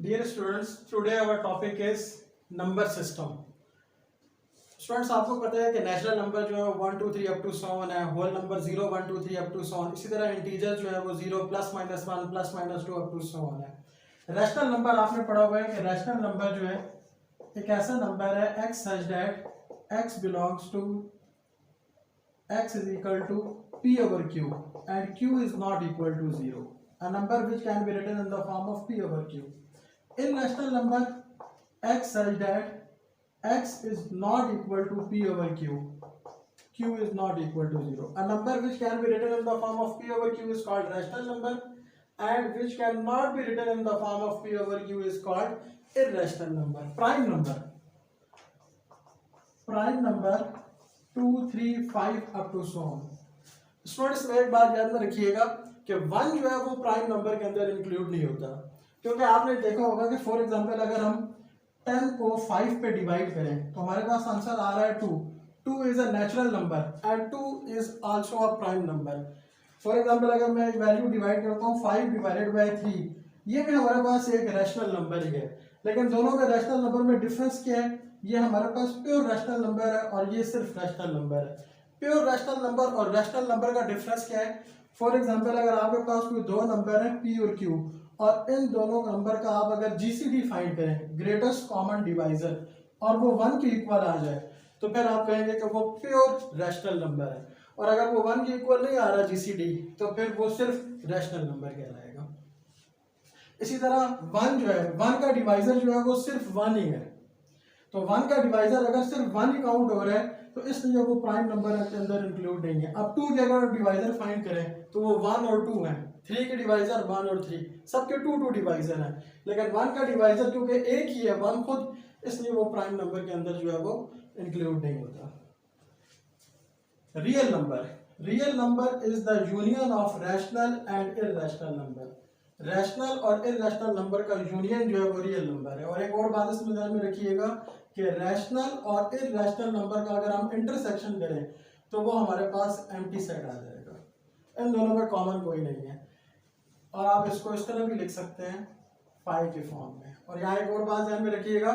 Dear students, today our topic is number system. Students आपको पता है कि नेचुरल नंबर जो है 1 2 3 अप टू 7 है, होल नंबर 0 1 2 3 अप टू 7, इसी तरह इंटीजर जो है वो 0 plus minus 1 plus minus 2 up to 7 है। रैशनल नंबर आपने पढ़ा हुआ है कि रैशनल नंबर जो है एक ऐसा नंबर है x such that x belongs to x is equal to p over q and q is not equal to 0, a number which can be written in the form of p over q. In rational number x such that x is not equal to p over q, q is not equal to 0, a number which can be written in the form of p over q is called rational number and which cannot be written in the form of p over q is called irrational number. Prime number 2 3 5 up to so on. Students में एक बात याद में रखिएगा कि 1 जो है वो प्राइम नंबर के अंदर इंक्लूड नहीं होता, क्योंकि आपने देखा होगा कि फॉर एग्जांपल अगर हम 10 को 5 पे डिवाइड करें तो हमारे पास आंसर आ रहा है 2. 2 is a natural number and 2 is also a prime number. For example अगर मैं एक वैल्यू डिवाइड करता हूँ 5 डिवाइडेड बाय 3, ये भी हमारे पास एक रैशनल नंबर ही है, लेकिन दोनों के रैशनल नंबर में डिफरेंस क्या है? ये हमारे पास प्योर रैशनल नंबर है और ये सिर्फ रैशनल नंबर है. प्योर रैशनल नंबर और रैशनल नंबर का डिफरेंस क्या है? फॉर एग्जांपल अगर आपके पास कोई दो नंबर है p और q और इन दोनों नंबर का आप अगर जीसीडी फाइंड करें, ग्रेटेस्ट कॉमन डिवाइजर, और वो 1 के इक्वल आ जाए तो फिर आप कहेंगे कि वो प्योर रैशनल नंबर है. और अगर वो 1 के इक्वल नहीं आ रहा जीसीडी तो फिर वो सिर्फ रैशनल नंबर कहलाएगा. इसी तरह 1 जो है, 1 का डिवाइजर जो है वो सिर्फ 1 ही है, तो 1 का डिवाइजर अगर सिर्फ 1 ही काउंट हो रहा है तो इसलिए वो प्राइम नंबर के अंदर इंक्लूड नहीं है. अब 2 के अगर डिवाइजर फाइंड करें तो वो 1 और 2 हैं, 3 के डिवाइजर 1 और 3, सबके 2 2 डिवाइजर हैं, लेकिन 1 का डिवाइजर क्योंकि एक ही है 1 खुद, इसलिए वो प्राइम नंबर के अंदर जो है वो इंक्लूड नहीं होता. Real number is the union of rational and irrational number. Rational और इरैशनल नंबर का यूनियन जो है वो रियल नंबर है. और एक और बात इसमें ध्यान में रखिएगा कि रैशनल और इरैशनल नंबर का अगर हम इंटरसेक्शन करें तो वो हमारे पास एम्प्टी सेट आ जाएगा. इन दोनों में कॉमन कोई नहीं है, और आप इसको इस तरह भी लिख सकते हैं फाई के फॉर्म में. और यहाँ एक और बात ध्यान में रखिएगा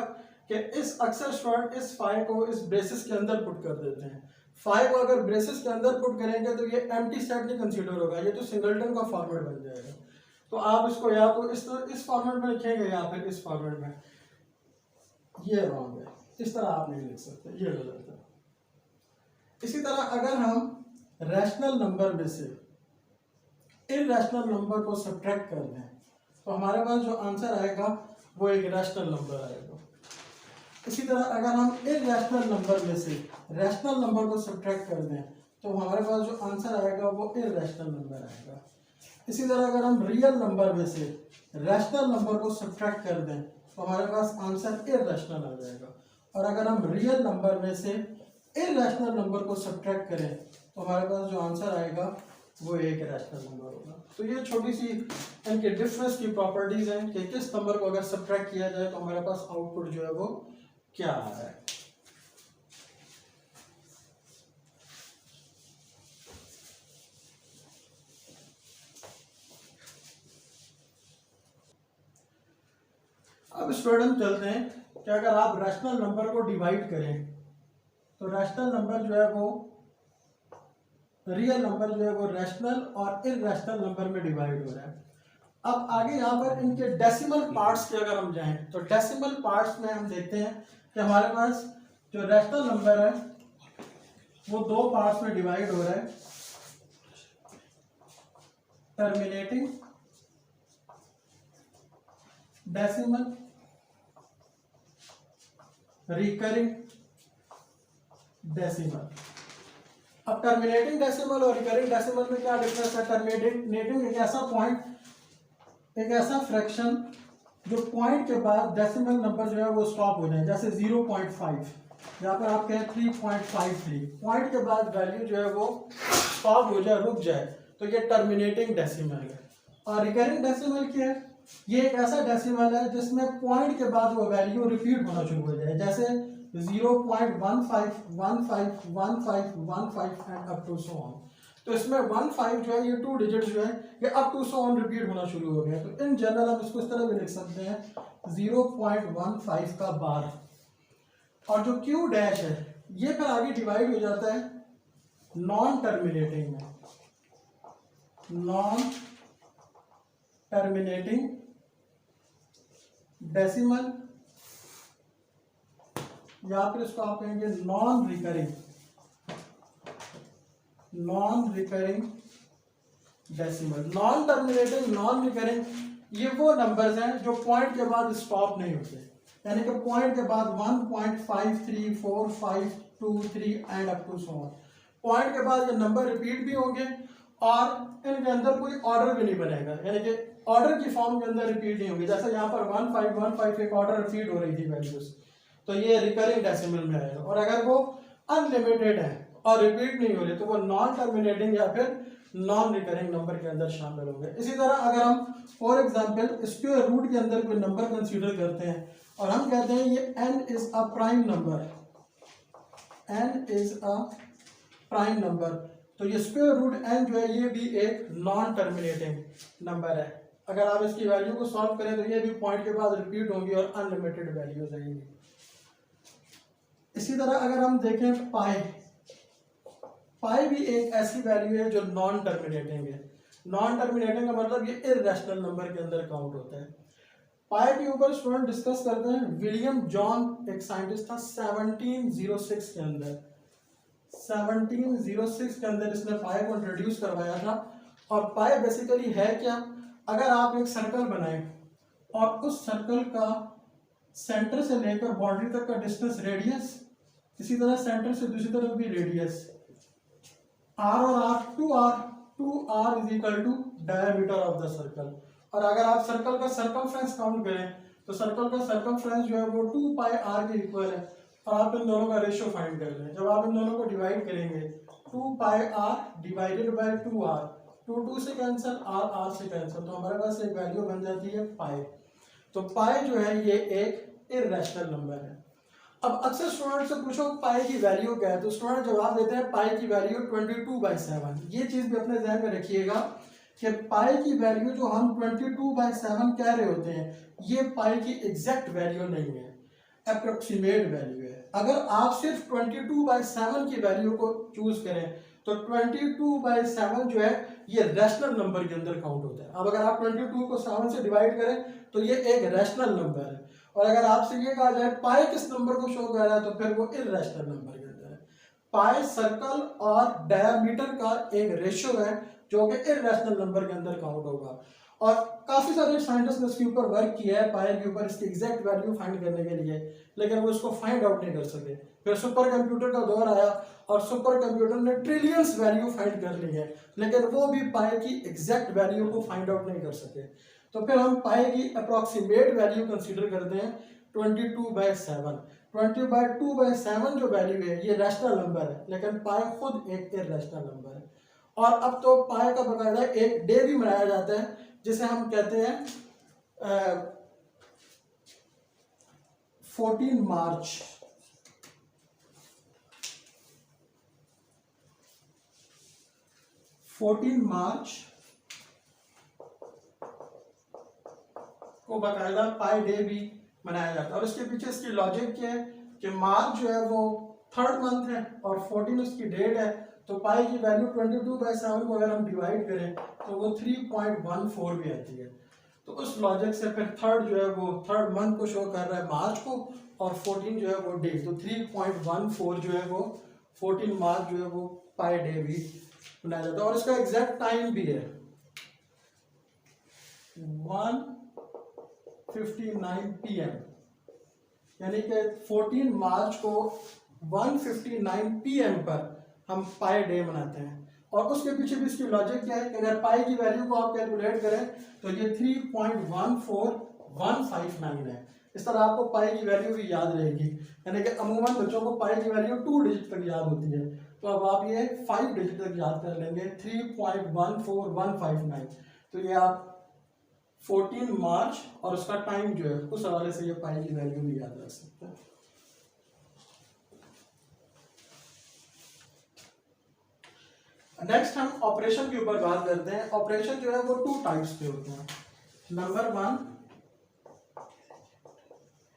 कि इस अक्सर स्टूडेंट इस फाई को इस ब्रेसेस के अंदर पुट कर देते हैं. फाई को अगर ब्रेसेस के अंदर पुट करेंगे तो ये एम्प्टी सेट नहीं कंसीडर होगा, ये तो सिंगलटन का फॉर्मेट बन जाएगा. तो आप इसको या तो इस फॉर्मेट में लिखेंगे या फिर इस फॉर्मेट में. ये रॉन्ग है, इस तरह आप नहीं लिख सकते, ये गलत है. इसी तरह अगर हम रैशनल नंबर में से इरैशनल नंबर को सब्ट्रैक्ट कर दें तो हमारे पास जो आंसर आएगा वो एक रैशनल नंबर आएगा. इसी तरह अगर हम इरैशनल नंबर में से रैशनल नंबर को सब्ट्रैक्ट कर दें तो हमारे पास जो आंसर आएगा वो इरैशनल नंबर आएगा. इसी तरह अगर हम रियल नंबर में से रैशनल नंबर को सब्ट्रैक्ट कर दें तो हमारे पास आंसर इरैशनल आ जाएगा. और अगर हम रियल नंबर में से इरैशनल नंबर को सब्ट्रैक्ट करें तो हमारे पास जो आंसर आएगा वो एक रैशनल नंबर होगा. तो ये छोटी सी इनके डिफरेंस की प्रॉपर्टीज हैं कि किस नंबर को अगर सब्ट्रैक्ट किया जाए तो हमारे पास आउटपुट जो है वो क्या आ रहा है. अब स्टूडेंट चलते हैं कि अगर आप रैशनल नंबर को डिवाइड करें तो रैशनल नंबर जो है वो रियल नंबर जो है वो रैशनल और इरैशनल नंबर में डिवाइड हो रहा है. अब आगे यहाँ पर इनके डेसिमल पार्ट्स के अगर हम जाएं तो डेसिमल पार्ट्स में हम देखते हैं कि हमारे पास जो रैशनल नंबर है वो दो पार्ट्स में डिवाइड हो रहा है, टर्मिनेटिंग डेसिमल, रिकरिंग डेसिमल. अब टर्मिनेटिंग डेसिमल और रिकरिंग डेसिमल में क्या डिफरेंस है? टर्मिनेटिंग एक ऐसा पॉइंट, एक ऐसा फ्रैक्शन जो पॉइंट के बाद डेसिमल नंबर जो है वो स्टॉप हो जाए, जैसे 0.5, यहाँ पर आप कहें 3.53, पॉइंट के बाद वैल्यू जो है वो स्टॉप हो जाए, रुक जाए, तो ये टर्मिनेटिंग डेसिमल है. और रिकरिंग डेसिमल क्या है? ये एक ऐसा डेसिमल है जिसमें पॉइंट के बाद वो वैल्यू रिपीट होना शुरू हो जाए, जैसे 0.151515 and up to so on. तो इसमें 15 जो है ये 2 डिजिट जो है ये up to so on repeat होना शुरू हो गया. तो इन जनरल हम इसको इस तरह भी लिख सकते हैं 0.15 का बार। और जो क्यू डैश है ये फिर आगे डिवाइड हो जाता है नॉन टर्मिनेटिंग में, नॉन टर्मिनेटिंग डेसिमल, या फिर इसको आप कहेंगे non recurring decimal. Non terminating, non recurring, ये वो नंबर्स हैं जो पॉइंट के बाद स्टॉप नहीं होते, यानी कि पॉइंट के बाद 1.534523 and up to so on. Point के बाद ये नंबर रिपीट भी होंगे और इनके अंदर कोई ऑर्डर भी नहीं बनेगा, यानी कि ऑर्डर की फॉर्म के अंदर रिपीट नहीं होंगे। जैसे यहाँ पर 1515 एक ऑर्डर रिपीट हो रही थी वैल्यूज, तो ये रिकरिंग डेसिमल में आएगा। और अगर वो अनलिमिटेड है और रिपीट नहीं हो रही तो वो नॉन टर्मिनेटिंग या फिर नॉन रिकरिंग नंबर के अंदर शामिल होंगे। इसी तरह अगर हम फॉर एग्जांपल स्क्वायर रूट के अंदर कोई नंबर कंसीडर करते हैं और हम कहते हैं ये n is a prime number, n is a prime number, तो ये स्क्वायर रूट n जो है ये भी एक नॉन टर्मिनेटिंग नंबर है। अगर आप इसकी वैल्यू को सॉल्व करें तो ये भी पॉइंट के बाद रिपीट होंगी और अनलिमिटेड वैल्यूज आएंगी। इसी तरह अगर हम देखें पाई भी एक ऐसी वैल्यू है जो नॉन टर्मिनेटिंग है। नॉन टर्मिनेटिंग का मतलब ये इररेशनल नंबर के अंदर काउंट होता है। पाई के ऊपर स्टूडेंट डिस्कस करते हैं। विलियम जॉन एक साइंटिस्ट था 1706 के अंदर, 1706 के अंदर इसने पाई को इंट्रोड्यूस करवाया था। और पाई बेसिकली है क्या, अगर आप एक सर्कल बनाएं और उस सर्कल का सेंटर से लेकर बाउंड्री तक का डिस्टेंस रेडियस, इसी तरह सेंटर से दूसरी तरफ भी रेडियस, आर और R, 2r is equal to diameter of the circle. और अगर आप सर्कल का सर्कमफ्रेंस काउंट करें तो सर्कल का सर्कमफ्रेंस जो है वो 2πr के इक्वल है। और आप इन दोनों का रेशियो फाइंड कर लें। जब आप इन दोनों को डिवाइड करेंगे 2πr डिवाइडेड बाय 2r, 2 से कैंसिल, r से कैंसिल, तो हमारे पास एक वैल्यू बन जाती है पाई। तो पाई जो है ये एक इररेशनल नंबर है। अब अक्सर स्टूडेंट से पूछो पाई की वैल्यू क्या है, तो स्टूडेंट जवाब देते हैं पाई की वैल्यू 22/7। ये चीज भी अपने ध्यान में रखिएगा कि पाई की वैल्यू जो हम 22/7 कह रहे होते हैं ये पाई की एग्जैक्ट वैल्यू नहीं है, अप्रोक्सीमेट वैल्यू है। अगर आप सिर्फ 22/7 की वैल्यू को चूज करें तो 22/7 जो है ये रैशनल नंबर के अंदर काउंट होता है। अब अगर आप 22 को 7 से डिवाइड करें तो ये एक रैशनल नंबर है। और अगर आपसे ये कहा जाए पाई किस नंबर को शो कर रहा है तो फिर वो इररेशनल नंबर के अंदर है। पाई सर्कल और डायमीटर का एक रेशियो है जो कि इररेशनल नंबर के अंदर काउंट होगा। और काफी सारे साइंटिस्ट ने इसके ऊपर वर्क किया है, पाई के ऊपर इसकी एग्जैक्ट वैल्यू फाइंड करने के लिए, लेकिन वो इसको फाइंड आउट नहीं कर सके। फिर सुपर कंप्यूटर का दौर आया और सुपर कंप्यूटर ने ट्रिलियंस वैल्यू फाइंड कर ली है, लेकिन वो भी पाई की एग्जैक्ट वैल्यू को फाइंड आउट नहीं कर सके। तो फिर हम पाई की अप्रोक्सीमेट वैल्यू कंसीडर करते हैं 22/7। 22/7 जो वैल्यू है ये रैशनल नंबर है, लेकिन पाई खुद एक इररेशनल नंबर है। और अब तो पाई का बकायदा एक डे भी मनाया जाता है जिसे हम कहते हैं 14 मार्च। 14 मार्च को बाकायदा पाई डे भी मनाया जाता है। और इसके पीछे इसकी लॉजिक क्या है कि मार्च जो है वो 3rd मंथ है और 14 उसकी डेट है, तो पाई की वैल्यू 22/7 को अगर हम डिवाइड करें तो वो 3.14 भी आती है। तो उस लॉजिक से फिर 3rd जो है वो 3rd मंथ को शो कर रहा है मार्च को, और 14 जो है वो डे, तो 3.14 जो है वो 14 मार्च जो है वो पाई डे भी मनाया जाता है। और इसका एग्जैक्ट टाइम भी है 1:59 PM, यानी कि 14 मार्च को 1:59 PM पर हम पाई डे मनाते हैं। और उसके पीछे भी इसकी लॉजिक क्या है कि अगर पाई की वैल्यू को आप कैलकुलेट करें तो ये 3.14159 है। इस तरह आपको पाई की वैल्यू भी याद रहेगी, यानी कि अमूमन बच्चों को पाई की वैल्यू 2 डिजिट तक याद होती है, तो अब आप ये 5 डिजिट तक याद कर लेंगे 3.14159। तो ये आप 14 मार्च और उसका टाइम जो है उस हवाले से ये पाई की वैल्यू भी याद रख सकते हैं। नेक्स्ट हम ऑपरेशन के ऊपर बात करते हैं। ऑपरेशन जो है वो 2 टाइप्स के होते हैं। Number 1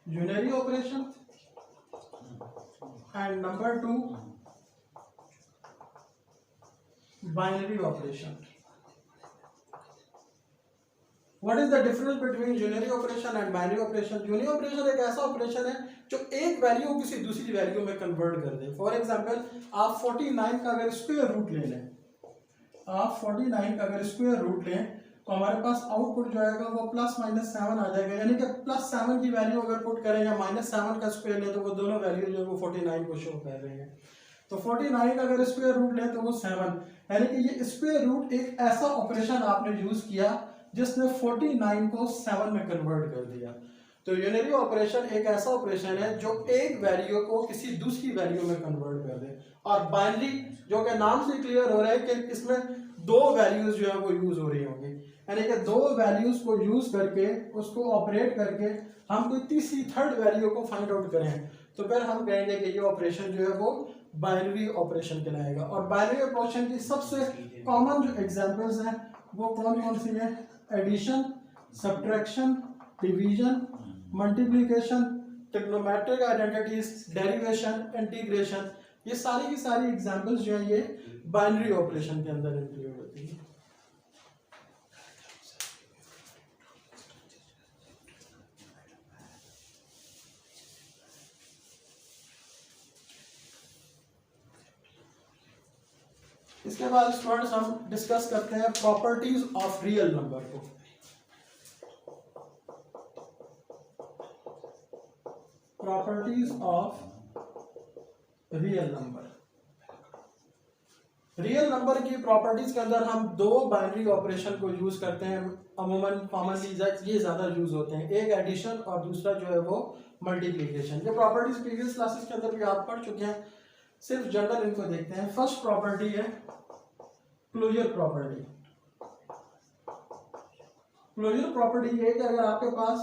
unary operation and number 2 binary operation. What is the difference between unary operation and binary operation? Unary operation एक ऐसा ऑपरेशन है जो एक वैल्यू को किसी दूसरी वैल्यू में कन्वर्ट कर दे। फॉर एग्जांपल आप 49 का अगर स्क्वायर रूट ले लें, आप 49 का अगर स्क्वायर रूट लें तो हमारे पास आउटपुट जो आएगा वो प्लस माइनस 7 आ जाएगा, यानी कि प्लस 7 की वैल्यू अगर पुट करें या माइनस 7 का स्क्वायर लें तो वो दोनों वैल्यू जो है वो 49 को शो कर रहे हैं। तो 49 का अगर स्क्वायर रूट लें तो वो 7, यानी कि ये स्क्वायर रूट एक ऐसा ऑपरेशन आपने यूज किया जिसने 49 को 7 में कन्वर्ट कर दिया। तो यूनरी ऑपरेशन एक ऐसा ऑपरेशन है जो एक वैल्यू को किसी दूसरी वैल्यू में कन्वर्ट कर दे। और बाइनरी जो कि नाम से क्लियर हो रहा है कि इसमें दो वैल्यूज जो है वो यूज हो रही होंगी, यानी कि दो वैल्यूज को यूज करके उसको ऑपरेट करके हम कोई तीसरी थर्ड वैल्यू को फाइंड आउट करें तो फिर हम कहेंगे कि ये ऑपरेशन जो है वो बाइनरी ऑपरेशन कहलाएगा। और बाइनरी ऑपरेशन की सबसे कॉमन जो एग्जांपल्स हैं वो कौन कौन सी हैं? Addition, subtraction, division, multiplication, trigonometric identities, derivation, integration, ये सारी की सारी एग्जांपल्स जो है ये बाइनरी ऑपरेशन के अंदर इंक्लूड होती है। इसके बाद स्टूडेंट्स हम डिस्कस करते हैं प्रॉपर्टीज ऑफ रियल नंबर को। Properties of real number. Real number की प्रॉपर्टीज के अंदर हम दो बाइनरी ऑपरेशन को यूज करते हैं, अमूमन कॉमनली ये ज्यादा यूज होते हैं, एक एडिशन और दूसरा जो है वो मल्टीप्लिकेशन। ये प्रॉपर्टीज प्रीवियस क्लासेस के अंदर भी आप पढ़ चुके हैं, सिर्फ जनरल इनको देखते हैं। फर्स्ट प्रॉपर्टी है क्लोजर प्रॉपर्टी। क्लोजर प्रॉपर्टी ये है कि अगर आपके पास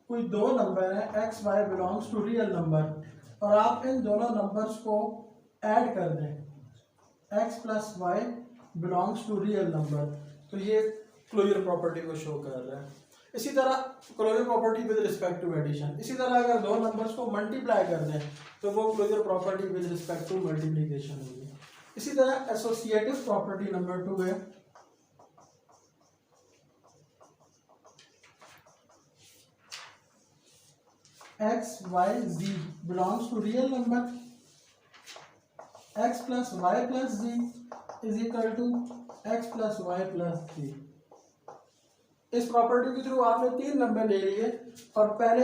कोई दो नंबर है x y belongs to real number और आप इन दोनों नंबर्स को ऐड कर दें, x plus Y belongs to real number, तो ये क्लोजर प्रॉपर्टी को शो कर रहा है। इसी तरह closure property with respect to addition. इसी तरह अगर दो नंबर्स को मल्टीप्लाई कर दें तो वो closure property with respect to multiplication होगी। इसी तरह एसोसिएटिव प्रॉपर्टी नंबर 2 है x y z belongs to real number, x plus y plus z is equal to x plus y plus z। इस प्रॉपर्टी के थ्रू आपने तीन number ले लिए और पहले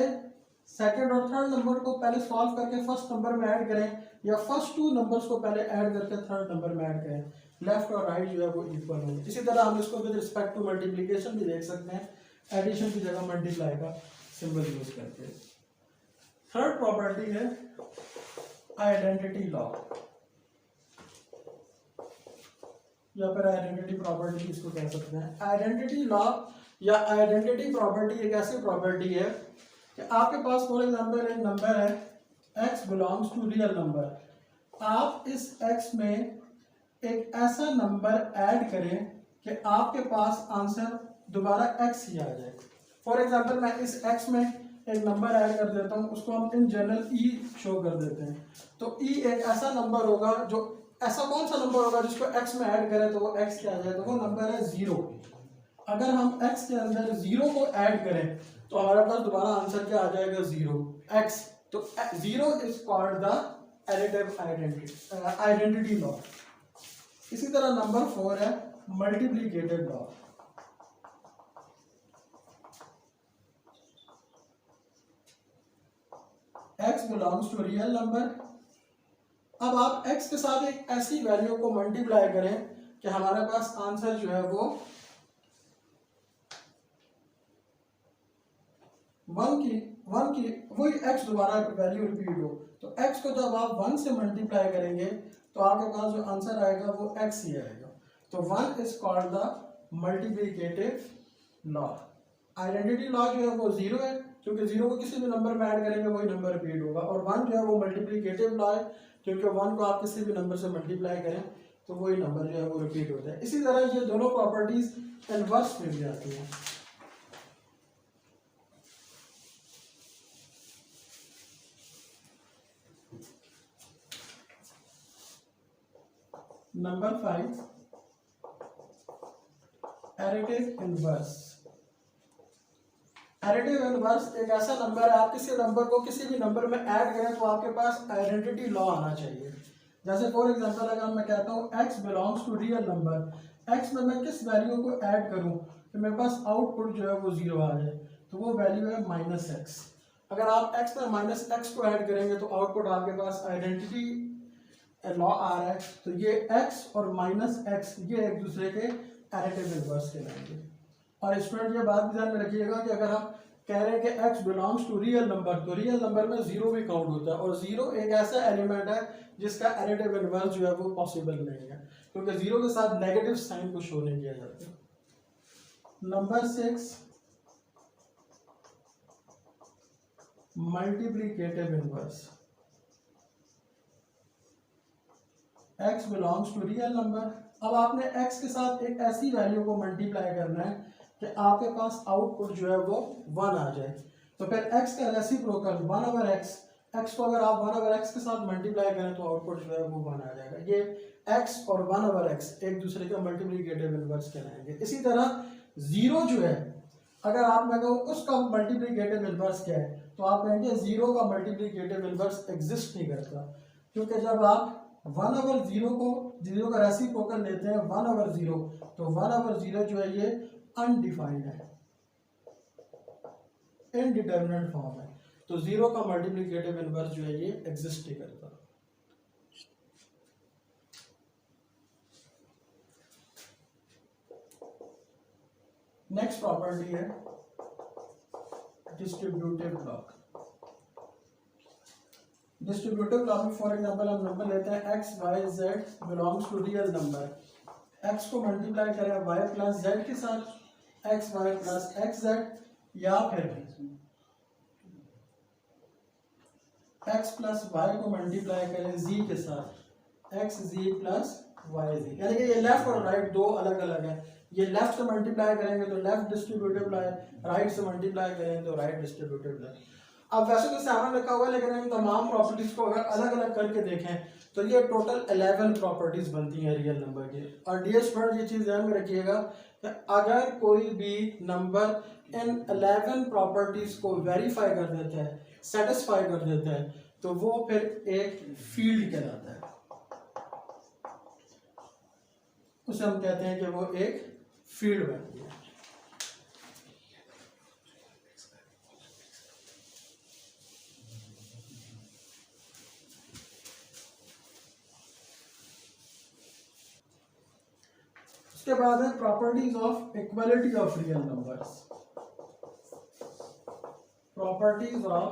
सेकंड और थर्ड नंबर को पहले सॉल्व करके फर्स्ट नंबर में ऐड करें या फर्स्ट टू नंबर्स को पहले ऐड करके थर्ड नंबर में ऐड करें, लेफ्ट और राइट जो है वो इक्वल होंगे। इसी तरह हम इसको विद रिस्पेक्ट टू मल्टीप्लिकेशन भी देख सकते हैं, एडिशन की जगह मल्टीप्लाई का सिंबल यूज करके। थर्ड प्रॉपर्टी है आइडेंटिटी लॉ या फिर आइडेंटिटी प्रॉपर्टी इसको कह सकते हैं। आइडेंटिटी लॉ या आइडेंटिटी प्रॉपर्टी एक ऐसी प्रॉपर्टी है कि आपके पास फॉर एग्जांपल एक नंबर है x belongs to real number, आप इस x में एक ऐसा नंबर ऐड करें कि आपके पास आंसर दोबारा x ही आ जाए। फॉर एग्जांपल मैं इस x में एक नंबर ऐड कर देता हूँ, उसको हम इन जनरल e शो कर देते हैं। तो e एक ऐसा नंबर होगा जो ऐसा कौन सा नंबर होगा जिसको x में ऐड करें तो वो x क्या आ जाए, तो वो नंबर है 0। अगर हम x के अंदर 0 को ऐड करें तो हमारे पास दोबारा आंसर क्या आ जाएगा 0x। तो 0 is called the additive identity law. इसी तरह नंबर 4 है multiplicative law. x belongs to real number. अब आप x के साथ एक ऐसी वैल्यू को मल्टीप्लाई करें कि हमारे पास आंसर जो है वो 1 की वही x दोबारा वैल्यू रिपीट हो। तो x को जब आप 1 से मल्टीप्लाई करेंगे तो आपके पास जो आंसर आएगा वो x ही आएगा। तो 1 is called the multiplicative law. Identity law जो है वो 0 है, क्योंकि 0 को किसी भी नंबर में ऐड करेंगे वही नंबर रिपीट होगा। और 1 जो है वो मल्टीप्लिकेटिव लॉ है, क्योंकि 1 को आप किसी भी नंबर से मल्टीप्लाई करें तो वही नंबर जो है वो रिपीट होता है। इसी तरह ये दोनों प्रॉपर्टीज इनवर्स में भी आती हैं। Number 5, additive inverse. Additive inverse एक ऐसा नंबर है, आप किसी नंबर को किसी भी नंबर में ऐड करें तो आपके पास आइडेंटिटी लॉ आना चाहिए। जैसे फॉर एग्जांपल अगर मैं कहता हूँ x belongs to real number, x में मैं किस वैल्यू को ऐड करूँ तो मेरे पास आउटपुट जो है वो 0 आ जाए, तो वो वैल्यू है -x। अगर आप x में -x को ऐड करेंगे तो आउटपुट आपके पास आइडेंटिटी लॉ आ रहा है, तो ये x और -x ये एक दूसरे के एडिटिव इनवर्स कहलाएंगे। और स्टूडेंट ये बात भी ध्यान में रखिएगा कि अगर हम कह रहे हैं कि x belongs to real number, तो रियल नंबर में 0 भी काउंट होता है, और 0 एक ऐसा एलिमेंट है जिसका एडिटिव इनवर्स जो है वो पॉसिबल नहीं है, क्योंकि 0 के साथ नेगेटिव साइन को शो नहीं किया जाता। Number 6, multiplicative inverse. x belongs to real number, अब आपने x के साथ एक ऐसी वैल्यू को मल्टीप्लाई करना है कि आपके पास आउटपुट जो है वो 1 आ जाए, तो फिर x का रेसिप्रोकल 1/x, x को अगर आप 1/x के साथ मल्टीप्लाई करें तो आउटपुट जो है वो 1 आ जाएगा। ये x और 1/x एक दूसरे का मल्टीप्लिकेटिव इनवर्स कहलाएंगे। इसी तरह 0 जो है, अगर आप मैं कहूँ उसका मल्टीप्लिकेटिव इनवर्स क्या है, तो आप कहेंगे 0 का मल्टीप्लिकेटिव इनवर्स एग्जिस्ट नहीं करता, क्योंकि जब आप 1/0 को 0 का रेसिप्रोकल लेते हैं 1/0, तो 1/0 जो है ये अनडिफाइंड है, इनडिटरमिनेट फॉर्म है, तो 0 का मल्टीप्लिकेटिव इनवर्स जो है ये एग्जिस्ट नहीं करता। नेक्स्ट प्रॉपर्टी है डिस्ट्रीब्यूटिव ब्लॉक। डिस्ट्रीब्यूटिव ब्लॉक में फॉर एग्जांपल हम नंबर लेते हैं x y z belongs to real number, x को मल्टीप्लाई करें y प्लस z के साथ, x y plus x z, या फिर x प्लस y को मल्टीप्लाई करें z के साथ, x z plus y z। यानी कि ये लेफ्ट और राइट दो अलग अलग है, ये लेफ्ट से मल्टीप्लाई करेंगे तो लेफ्ट डिस्ट्रीब्यूटिव है, राइट से मल्टीप्लाई करेंगे तो राइट डिस्ट्रीब्यूटिव है। अब वैसे तो 7 लिखा हुआ है, लेकिन इन तमाम प्रॉपर्टीज को अगर अलग अलग करके देखें तो ये टोटल 11 प्रॉपर्टीज बनती हैं रियल नंबर की। और डियर स्टूडेंट ये चीज़ ध्यान में रखिएगा कि अगर कोई भी नंबर इन 11 प्रॉपर्टीज को वेरीफाई कर देता है, सेटिस्फाई कर देता है, तो वो फिर एक फील्ड कहलाता है, उसे हम कहते हैं कि वो एक फील्ड बनती है। उसके बाद है properties of equality of real numbers. Properties of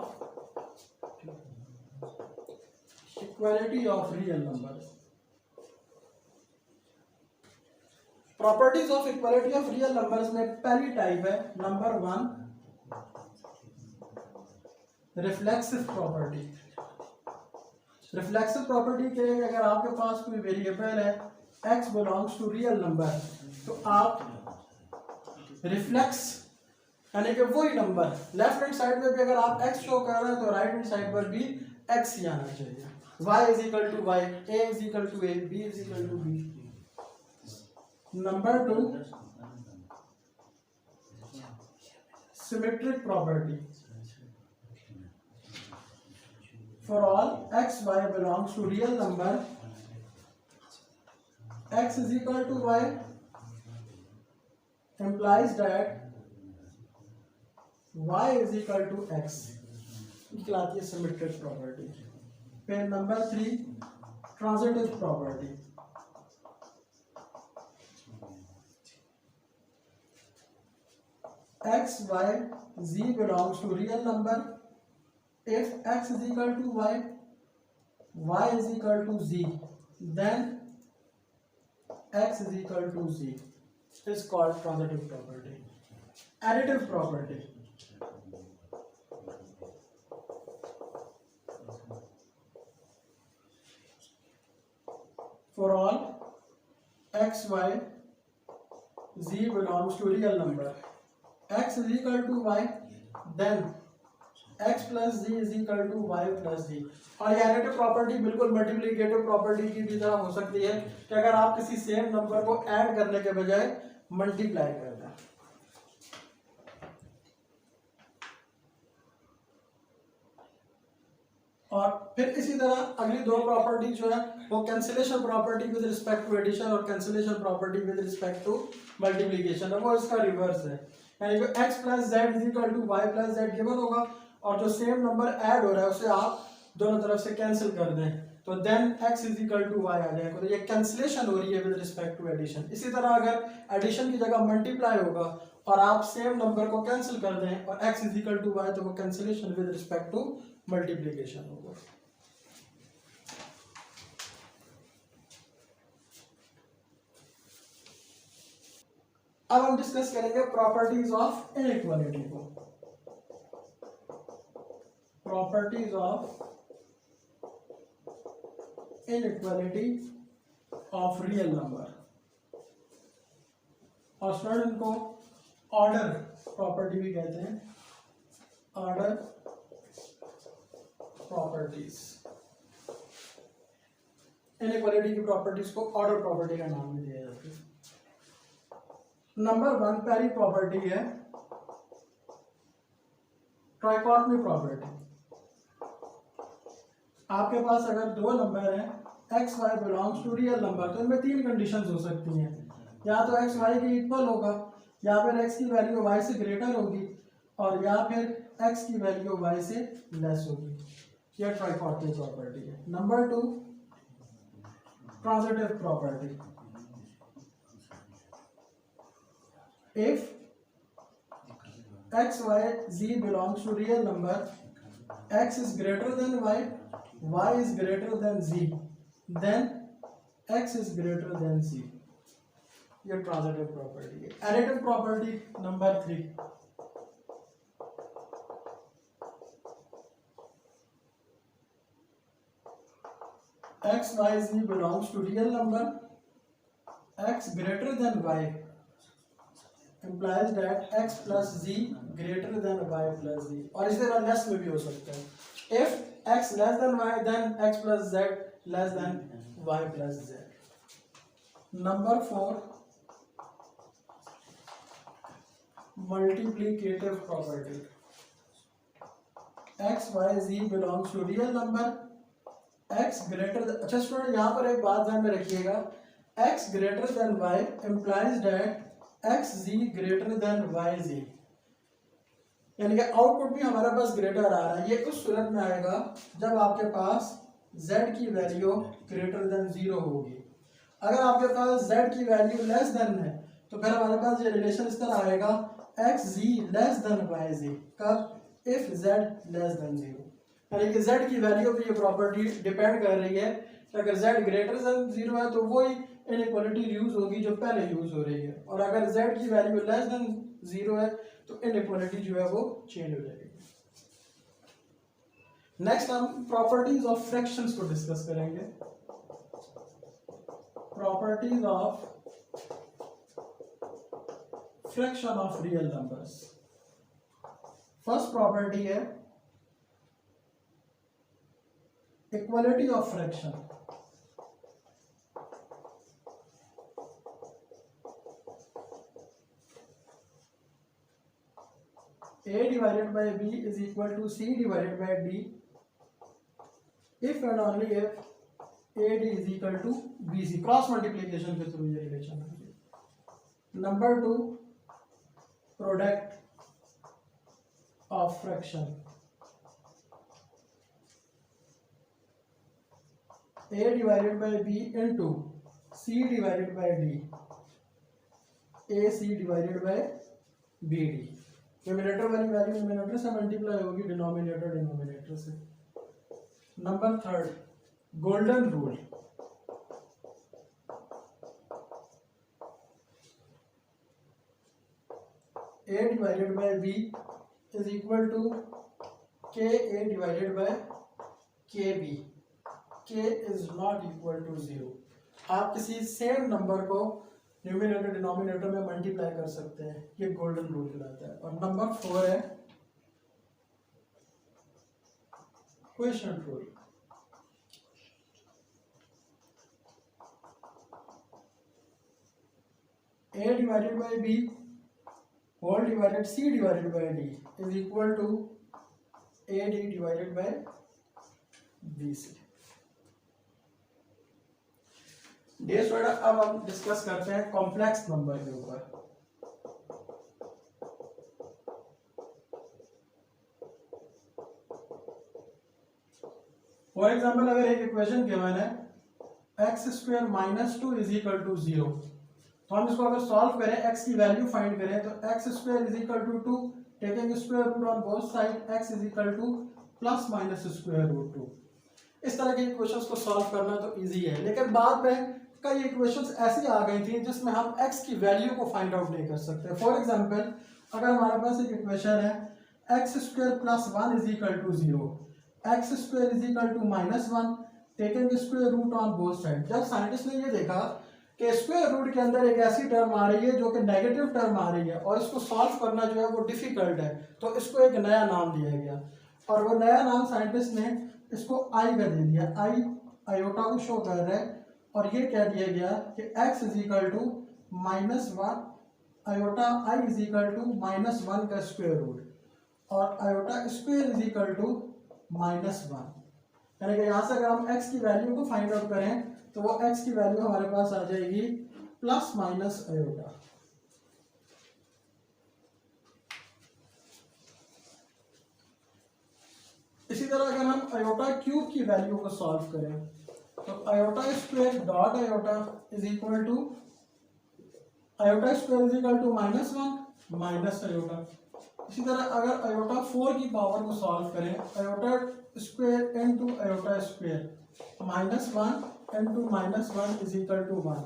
equality of real numbers. Properties of equality of real numbers में पहली टाइप है number 1, reflexive property. Reflexive property के लिए अगर आपके पास कोई वेरिएबल है x belongs to real number, तो आप रिफ्लेक्स यानी कि वही नंबर लेफ्ट हैंड साइड में भी अगर आप x शो कर रहे हैं तो राइट हैंड साइड पर भी x ही आना चाहिए। y is equal to y, a is equal to a, b is equal to b। Number 2, symmetric property. For all x y belongs to real number, x is equal to y implies that y is equal to x, कहलाती है symmetric property. फिर number 3, transitive property. x y z belongs to real number if x is equal to y, y is equal to z, then x is equal to z is called transitive property. Additive property. For all x, y, z belongs to real number, x is equal to y, then x plus z is equal to y plus z. और ये additive property बिल्कुल multiplicative property की भी तरह हो सकती है कि अगर आप किसी सेम नंबर को ऐड करने के बजाय मल्टीप्लाई कर दें। और फिर इसी तरह अगली दो प्रॉपर्टी जो है वो cancellation property with respect to addition और cancellation property with respect to multiplication है, वो इसका रिवर्स है। यानी कि x plus z is equal to y plus z given होगा और जो सेम नंबर ऐड हो रहा है उसे आप दोनों तरफ से कैंसिल कर दें तो then x is equal to y आ जाएगा। तो ये कैंसिलेशन हो रही है विद रिस्पेक्ट टू एडिशन। इसी तरह अगर एडिशन की जगह मल्टीप्लाई होगा और आप सेम नंबर को कैंसिल कर दें और x is equal to Y तो वो cancellation with respect to multiplication होगा। अब हम डिस्कस करेंगे प्रॉपर्टीज ऑफ इनइक्वालिटी को। Properties of inequality of real number और स्टूडेंट इनको ऑर्डर प्रॉपर्टी भी कहते हैं। ऑर्डर प्रॉपर्टीज, इनइक्वालिटी की प्रॉपर्टीज को ऑर्डर प्रॉपर्टी का नाम भी दिया जाता है। नंबर वन पहली प्रॉपर्टी है ट्राइकॉटमी प्रॉपर्टी। आपके पास अगर दो नंबर हैं X Y belongs to real number तो इनमें तीन कंडीशंस हो सकती हैं। या तो एक्स वाई के इक्वल होगा, या फिर एक्स की वैल्यू वाई से ग्रेटर होगी, और या फिर एक्स की वैल्यू वाई से लेस होगी। यह ट्राइकॉटमी प्रॉपर्टी है। Number two transitive property. If x, y, z belongs to real number, x is greater than y, y is greater than z, then x is greater than z. ये transitive property है। Additive property number three. x, y, z belongs to real number, x greater than y implies that x plus z greater than y plus z, और इसी तरह less में भी हो सकता है। if x less than y then x plus z less than y plus z. Number four multiplicative property. x y z belongs to real number, x greater than, अच्छा student यहाँ पर एक बात ध्यान में रखिएगा, x greater than y implies that x z greater than y z, यानी कि आउटपुट भी हमारे पास ग्रेटर आ रहा है। ये उस सूरत में आएगा जब आपके पास z की वैल्यू ग्रेटर देन 0 होगी। अगर आपके पास z की वैल्यू लेस देन है तो फिर हमारे पास ये रिलेशन इस तरह आएगा एक्स जी लेस देन वाई जी। कब? इफ z लेस देन 0, यानी कि z की वैल्यू पे ये प्रॉपर्टी डिपेंड कर रही है कि अगर z ग्रेटर देन 0 है तो वही इनइक्वालिटी यूज होगी जो पहले यूज हो रही है, और अगर z की वैल्यू लेस देन 0 है तो इनइक्वालिटी जो है वो चेंज हो जाएगी। नेक्स्ट हम प्रॉपर्टीज ऑफ फ्रैक्शंस को डिस्कस करेंगे। Properties of fraction of real numbers. First property है equality of fraction. a divided by b is equal to c divided by d if and only if ad is equal to bc। Cross multiplication के through ये relation है। Number two product of fraction. a divided by b into c divided by d, ac divided by bd। Numerator वाली value numerator से multiply होगी, denominator denominator से। Number third golden rule. a divided by b is equal to ka divided by kb, k is not equal to 0। आप किसी same number को numerator denominator में multiply कर सकते हैं, ये गोल्डन रूल कहलाता है। और नंबर फोर है question rule. A divided by B whole divided C divided by D is equal to AD divided by BC। Dear student, अब हम डिस्कस करते हैं कॉम्प्लेक्स नंबर के ऊपर। फॉर एग्जाम्पल, अगर एक इक्वेशन गिवन है x² - 2 इज इक्वल टू 0, तो हम इसको अगर सॉल्व करें, x की वैल्यू फाइंड करें, तो x² is equal to 2, taking square root on both side, x is equal to plus minus square root 2। इस तरह के इक्वेशंस को सॉल्व करना तो इजी है, लेकिन बाद में कई इक्वेशंस ऐसी आ गई थी जिसमें हम x की वैल्यू को फाइंड आउट नहीं कर सकते। फॉर एग्जांपल, अगर हमारे पास एक इक्वेशन है x² + 1 is equal to 0, x² is equal to -1, taking square root on both side. जब साइंटिस्ट ने ये देखा कि स्क्वायर रूट के अंदर एक ऐसी टर्म आ रही है जो कि नेगेटिव टर्म आ रही है और इसको सॉल्व करना जो है वो डिफिकल्ट है, तो इसको एक नया नाम दिया गया, और वो नया नाम साइंटिस्ट ने इसको आई का दे दिया। आई आयोटा को शो कर रहा है, और ये कह दिया गया कि x is equal to -1 iota I is equal to -1 का स्क्वायर रूट, और iota square is equal to -1। यानी कि यहाँ से अगर हम x की वैल्यू को फाइंड आउट करें तो वो x की वैल्यू हमारे पास आ जाएगी प्लस माइनस आयोटा। इसी तरह अगर हम आयोटा क्यूब की वैल्यू को सॉल्व करें, तो iota square dot iota is equal to iota square is equal to -1 minus iota. इसी तरह अगर आयोटा 4 की पावर को सॉल्व करें, iota square into iota square -1 into -1 is equal to 1।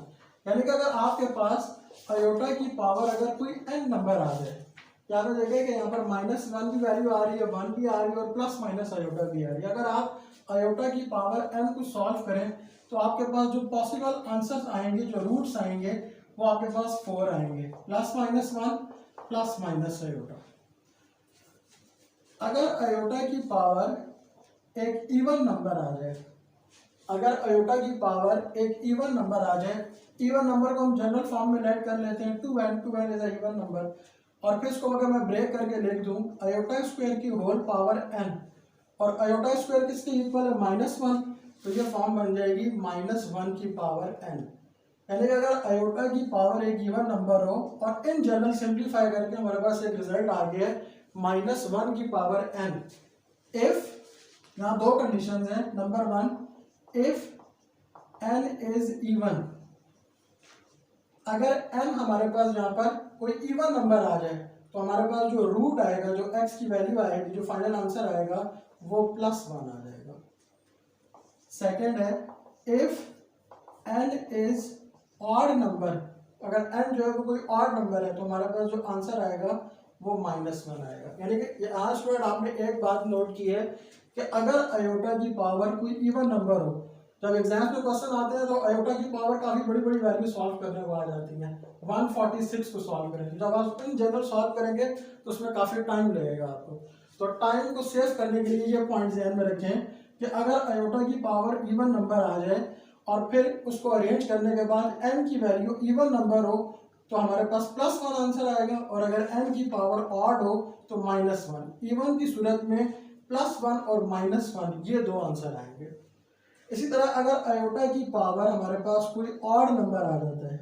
यानी कि अगर आपके पास आयोटा की पावर अगर कोई n नंबर आ जाए, क्या तो देखें कि यहाँ पर -1 की वैल्यू आ रही है, 1 भी आ रही है और प्लस माइनस आयोटा भी आ रही है। अगर आप आयोटा की पावर n को सॉल्व करें तो आपके पास जो पॉसिबल आंसर्स आएंगे, जो रूट्स आएंगे, वो आपके पास 4 आएंगे, +-1 प्लस आयोटा। अगर आयोटा की पावर एक इवन नंबर आ जाए, अगर आयोटा की पावर एक इवन नंबर आ जाए, इवन नंबर को हम जनरल फॉर्म में लेट कर लेते हैं 2n is a even number, और फिर इसको अगर मैं ब्रेक करके लिख दूं आयोटा स्क्वायर की होल पावर n, और आयोटा स्क्वायर किसके इक्वल है -1, तो ये फॉर्म बन जाएगी -1 की पावर n। यानी कि अगर आयोटा की पावर एक इवन नंबर हो और इन जनरल सिंप्लीफाई करके हमारे पास एक रिजल्ट आ गया है -1 की पावर n, इफ, यहाँ दो कंडीशंस हैं। Number 1, if n is even, अगर n हमारे पास यहाँ पर कोई इवन नंबर आ जाए तो हमारे पास जो रूट आएगा, जो x की वैल्यू आएगी, जो फाइनल आंसर आएगा वो +1 आ जाएगा। सेकंड है, if n is odd number, अगर n जो है वो कोई ऑड नंबर है तो हमारे पास जो आंसर आएगा वो -1 आएगा। यानी कि यहाँ स्टूडेंट आपने एक बात नोट की है कि अगर आयोटा की पावर कोई इवन नंबर हो, जब एग्जाम में क्वेश्चन आते हैं तो आयोटा की पावर काफी बड़ी बड़ी वैल्यू सॉल्व करने को आ जाती है। 146 को सॉल्व करेंगे, जब आप इन जनरल सॉल्व करेंगे तो उसमें काफी टाइम लगेगा आपको, तो टाइम को सेव करने के लिए ये पॉइंट ध्यान में रखें कि अगर आयोटा की पावर इवन नंबर आ जाए और फिर उसको अरेंज करने के बाद n की वैल्यू इवन नंबर हो तो हमारे पास +1 आंसर आएगा, और अगर n की पावर ऑड हो तो -1। इवन की सूरत में +1 और -1 ये दो आंसर आएंगे। इसी तरह अगर आयोटा की पावर हमारे पास कोई ऑड नंबर आ जाता है,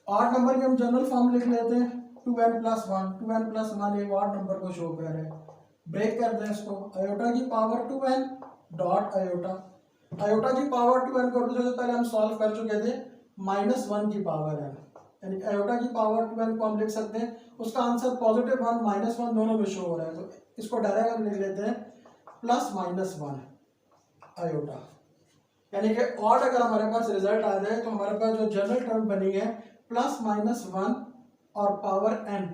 ऑड नंबर की हम जनरल फॉर्म लिख लेते हैं 2n+1, 2n+1 एक ऑड नंबर को शो कर रहा है। ब्रेक कर दें इसको, आयोटा की power 2n dot iota, iota की पावर 2n को सबसे पहले हम सॉल्व कर चुके थे -1 की पावर n, यानी आयोटा की पावर 2n को हम लिख सकते हैं, उसका आंसर +1 -1 दोनों में शो हो रहा है, तो इसको डायरेक्ट हम लिख लेते हैं +-1 आयोटा। यानी कि ऑड अगर हमारे पास रिजल्ट आ जाए तो हमारे पास जो जनरल टर्म बनी है +-1 और पावर n,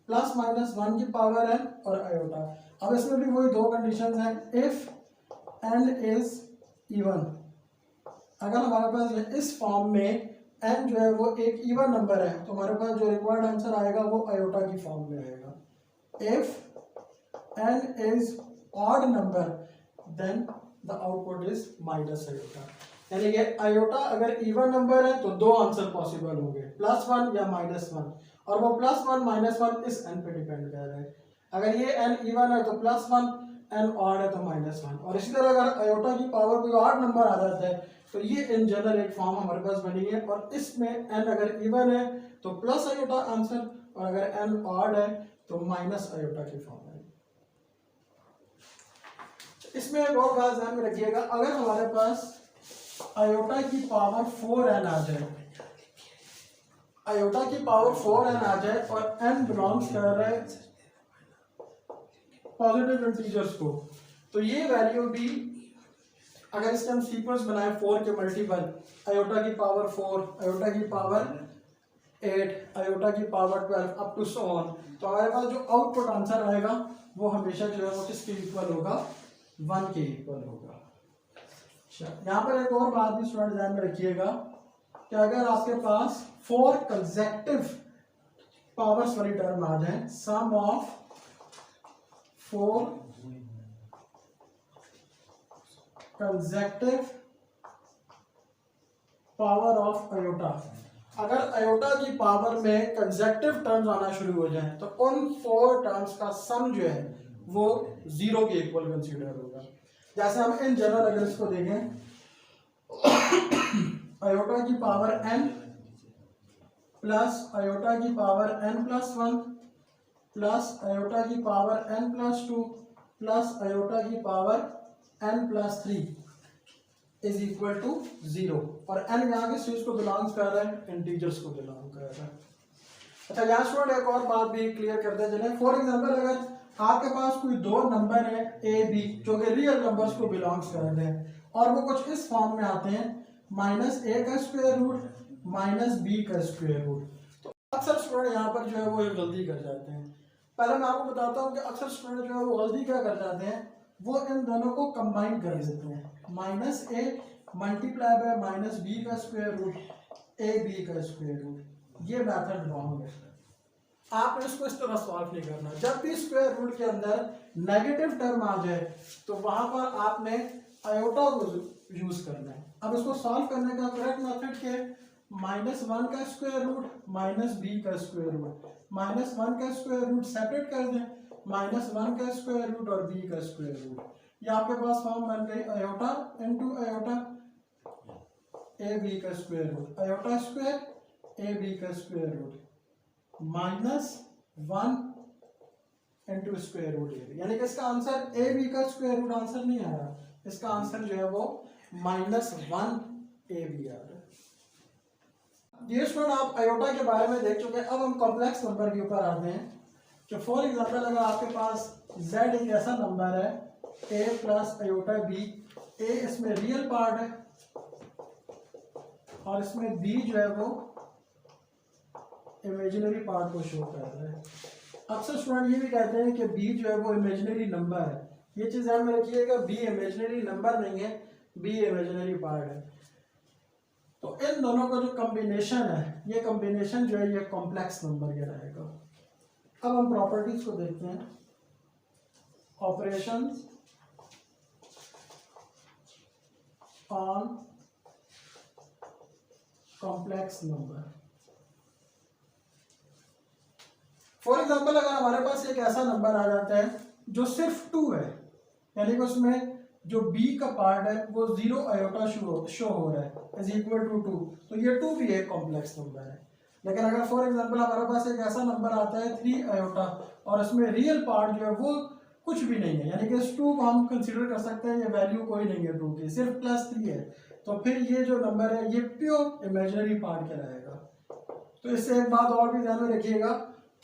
+-1 की पावर n और आयोटा। अब इसमें भी वही दो कंडीशंस हैं, इफ n इज इवन, अगर हमारे पास इस फॉर्म में n जो है वो एक इवन नंबर है तो हमारे पास जो रिक्वायर्ड आंसर आएगा वो आयोटा की फॉर्म में आएगा। If n is odd number, then the output is minus iota. यानी कि आयोटा अगर इवन नंबर है तो दो आंसर पॉसिबल होंगे, +1 या -1, और वो +1 -1 इस n पे डिपेंड कर रहा है। अगर ये n इवन है तो +1, n ऑड है तो -1। और इसी तरह अगर आयोटा की पावर कोई ऑड नंबर आ जाता है तो ये इन जनरल एक फॉर्म हमारे पास बनी है, और इसमें n अगर इवन है तो प्लस आयोटा आंसर, और अगर n ऑड है तो माइनस आयोटा की फॉर्म है। इसमें एक और बात ध्यान में रखिएगा, अगर हमारे पास आयोटा की पावर 4n आ जाए, आयोटा की पावर 4n आ जाए और n बिलोंग्स कर रहा है पॉजिटिव इंटीजर्स को, तो ये वैल्यू भी अगर इसके हम सीक्वेंस बनाए 4 के मल्टीपल, आयोटा की पावर 4, आयोटा की पावर 8, आयोटा की power 12 up to so on, तो हमारे पास जो आउटपुट आंसर आएगा वो हमेशा जो है वो किसके इक्वल होगा, 1 के इक्वल होगा। यहाँ पर एक और बात भी स्टूडेंट ध्यान में रखिएगा कि अगर आपके पास 4 कंसेक्टिव पावर्स वाली टर्म आ जाए, sum of 4 consecutive power of iota, अगर आयोटा की पावर में कंसेक्टिव टर्म्स आना शुरू हो जाए तो उन 4 टर्म्स का सम जो है वो 0 के इक्वल कंसीडर होगा। जैसे हम इन जनरल अगर इसको देखें, आयोटा की पावर n प्लस आयोटा की पावर n+1 प्लस आयोटा की पावर n+2 प्लस आयोटा की power n+3 is equal to 0, और n यहाँ के चीज को बिलोंग्स कर रहा है, इंटीजर्स को बिलोंग कर रहा है। अच्छा, यहाँ स्टूडेंट एक और बात भी क्लियर करते चले। फॉर एग्जांपल अगर आपके पास कोई दो नंबर है ए बी जो कि रियल नंबर्स को बिलोंग्स कर रहे हैं और वो कुछ इस फॉर्म में आते हैं, -a का स्क्वायर रूट -b का स्क्वायर रूट, तो अक्सर स्टूडेंट यहाँ पर जो है वो गलती कर जाते हैं। पहले मैं आपको बताता हूँ कि अक्सर स्टूडेंट जो है वो गलती क्या कर जाते हैं, वो इन दोनों को कंबाइन कर देते हैं, -a मल्टीप्लाई बाय -b का स्क्वायर रूट ab का स्क्वायर रूट। ये मेथड रॉन्ग है, आपने इसको इस तरह सॉल्व नहीं करना। जब भी स्क्वायर रूट के अंदर नेगेटिव टर्म आ जाए तो वहां पर आपने आयोटा को यूज करना है। अब इसको सॉल्व करने का करेक्ट मेथड क्या है, -1 का स्क्वायर रूट -b का स्क्वायर रूट, -1 का स्क्वायर रूट सेपरेट कर दें, -1 का स्क्वायर रूट और b का स्क्वायर रूट, ये आपके पास फॉर्म बन गई आयोटा इनटू आयोटा ab का square root, iota square ab का square root -1 into square root A B, यानी कि इसका आंसर ए बी का स्क्वायर रूट आंसर नहीं आ रहा, इसका आंसर जो है वो -1 ए बी आ रहा है। ये स्टूडेंट आप आयोटा के बारे में देख चुके हैं। अब हम कॉम्प्लेक्स नंबर के ऊपर आते हैं। तो फॉर एग्जांपल अगर आपके पास z एक ऐसा नंबर है a plus iota b, a इसमें रियल पार्ट है और इसमें b जो है वो इमेजिनरी पार्ट को शो कर रहा है। अक्सर स्टूडेंट ये भी कहते हैं कि b जो है वो इमेजिनरी नंबर है, ये चीज ध्यान में रखिएगा, b इमेजिनरी नंबर नहीं है, b इमेजिनरी पार्ट है। तो इन दोनों का जो कॉम्बिनेशन है, ये कॉम्बिनेशन जो है ये कॉम्प्लेक्स नंबर कहलाएगा। अब हम प्रॉपर्टीज को देखते हैं। Operations on complex number. For example अगर हमारे पास एक ऐसा नंबर आ जाता है जो सिर्फ 2 है, यानी कि उसमें जो b का पार्ट है वो 0 आयोटा शो हो रहा है इज इक्वल टू 2, तो ये 2 भी एक कॉम्प्लेक्स नंबर है। लेकिन अगर फॉर एग्जांपल हमारे पास एक ऐसा नंबर आता है 3 आयोटा और इसमें रियल पार्ट जो है वो कुछ भी नहीं है, यानी कि इस 2 को हम कंसीडर कर सकते हैं ये वैल्यू कोई नहीं है 2 की, सिर्फ +3 है, तो फिर ये जो नंबर है ये प्योर इमेजिनरी पार्ट कहलाएगा। तो इससे एक बात और भी ध्यान में रखिएगा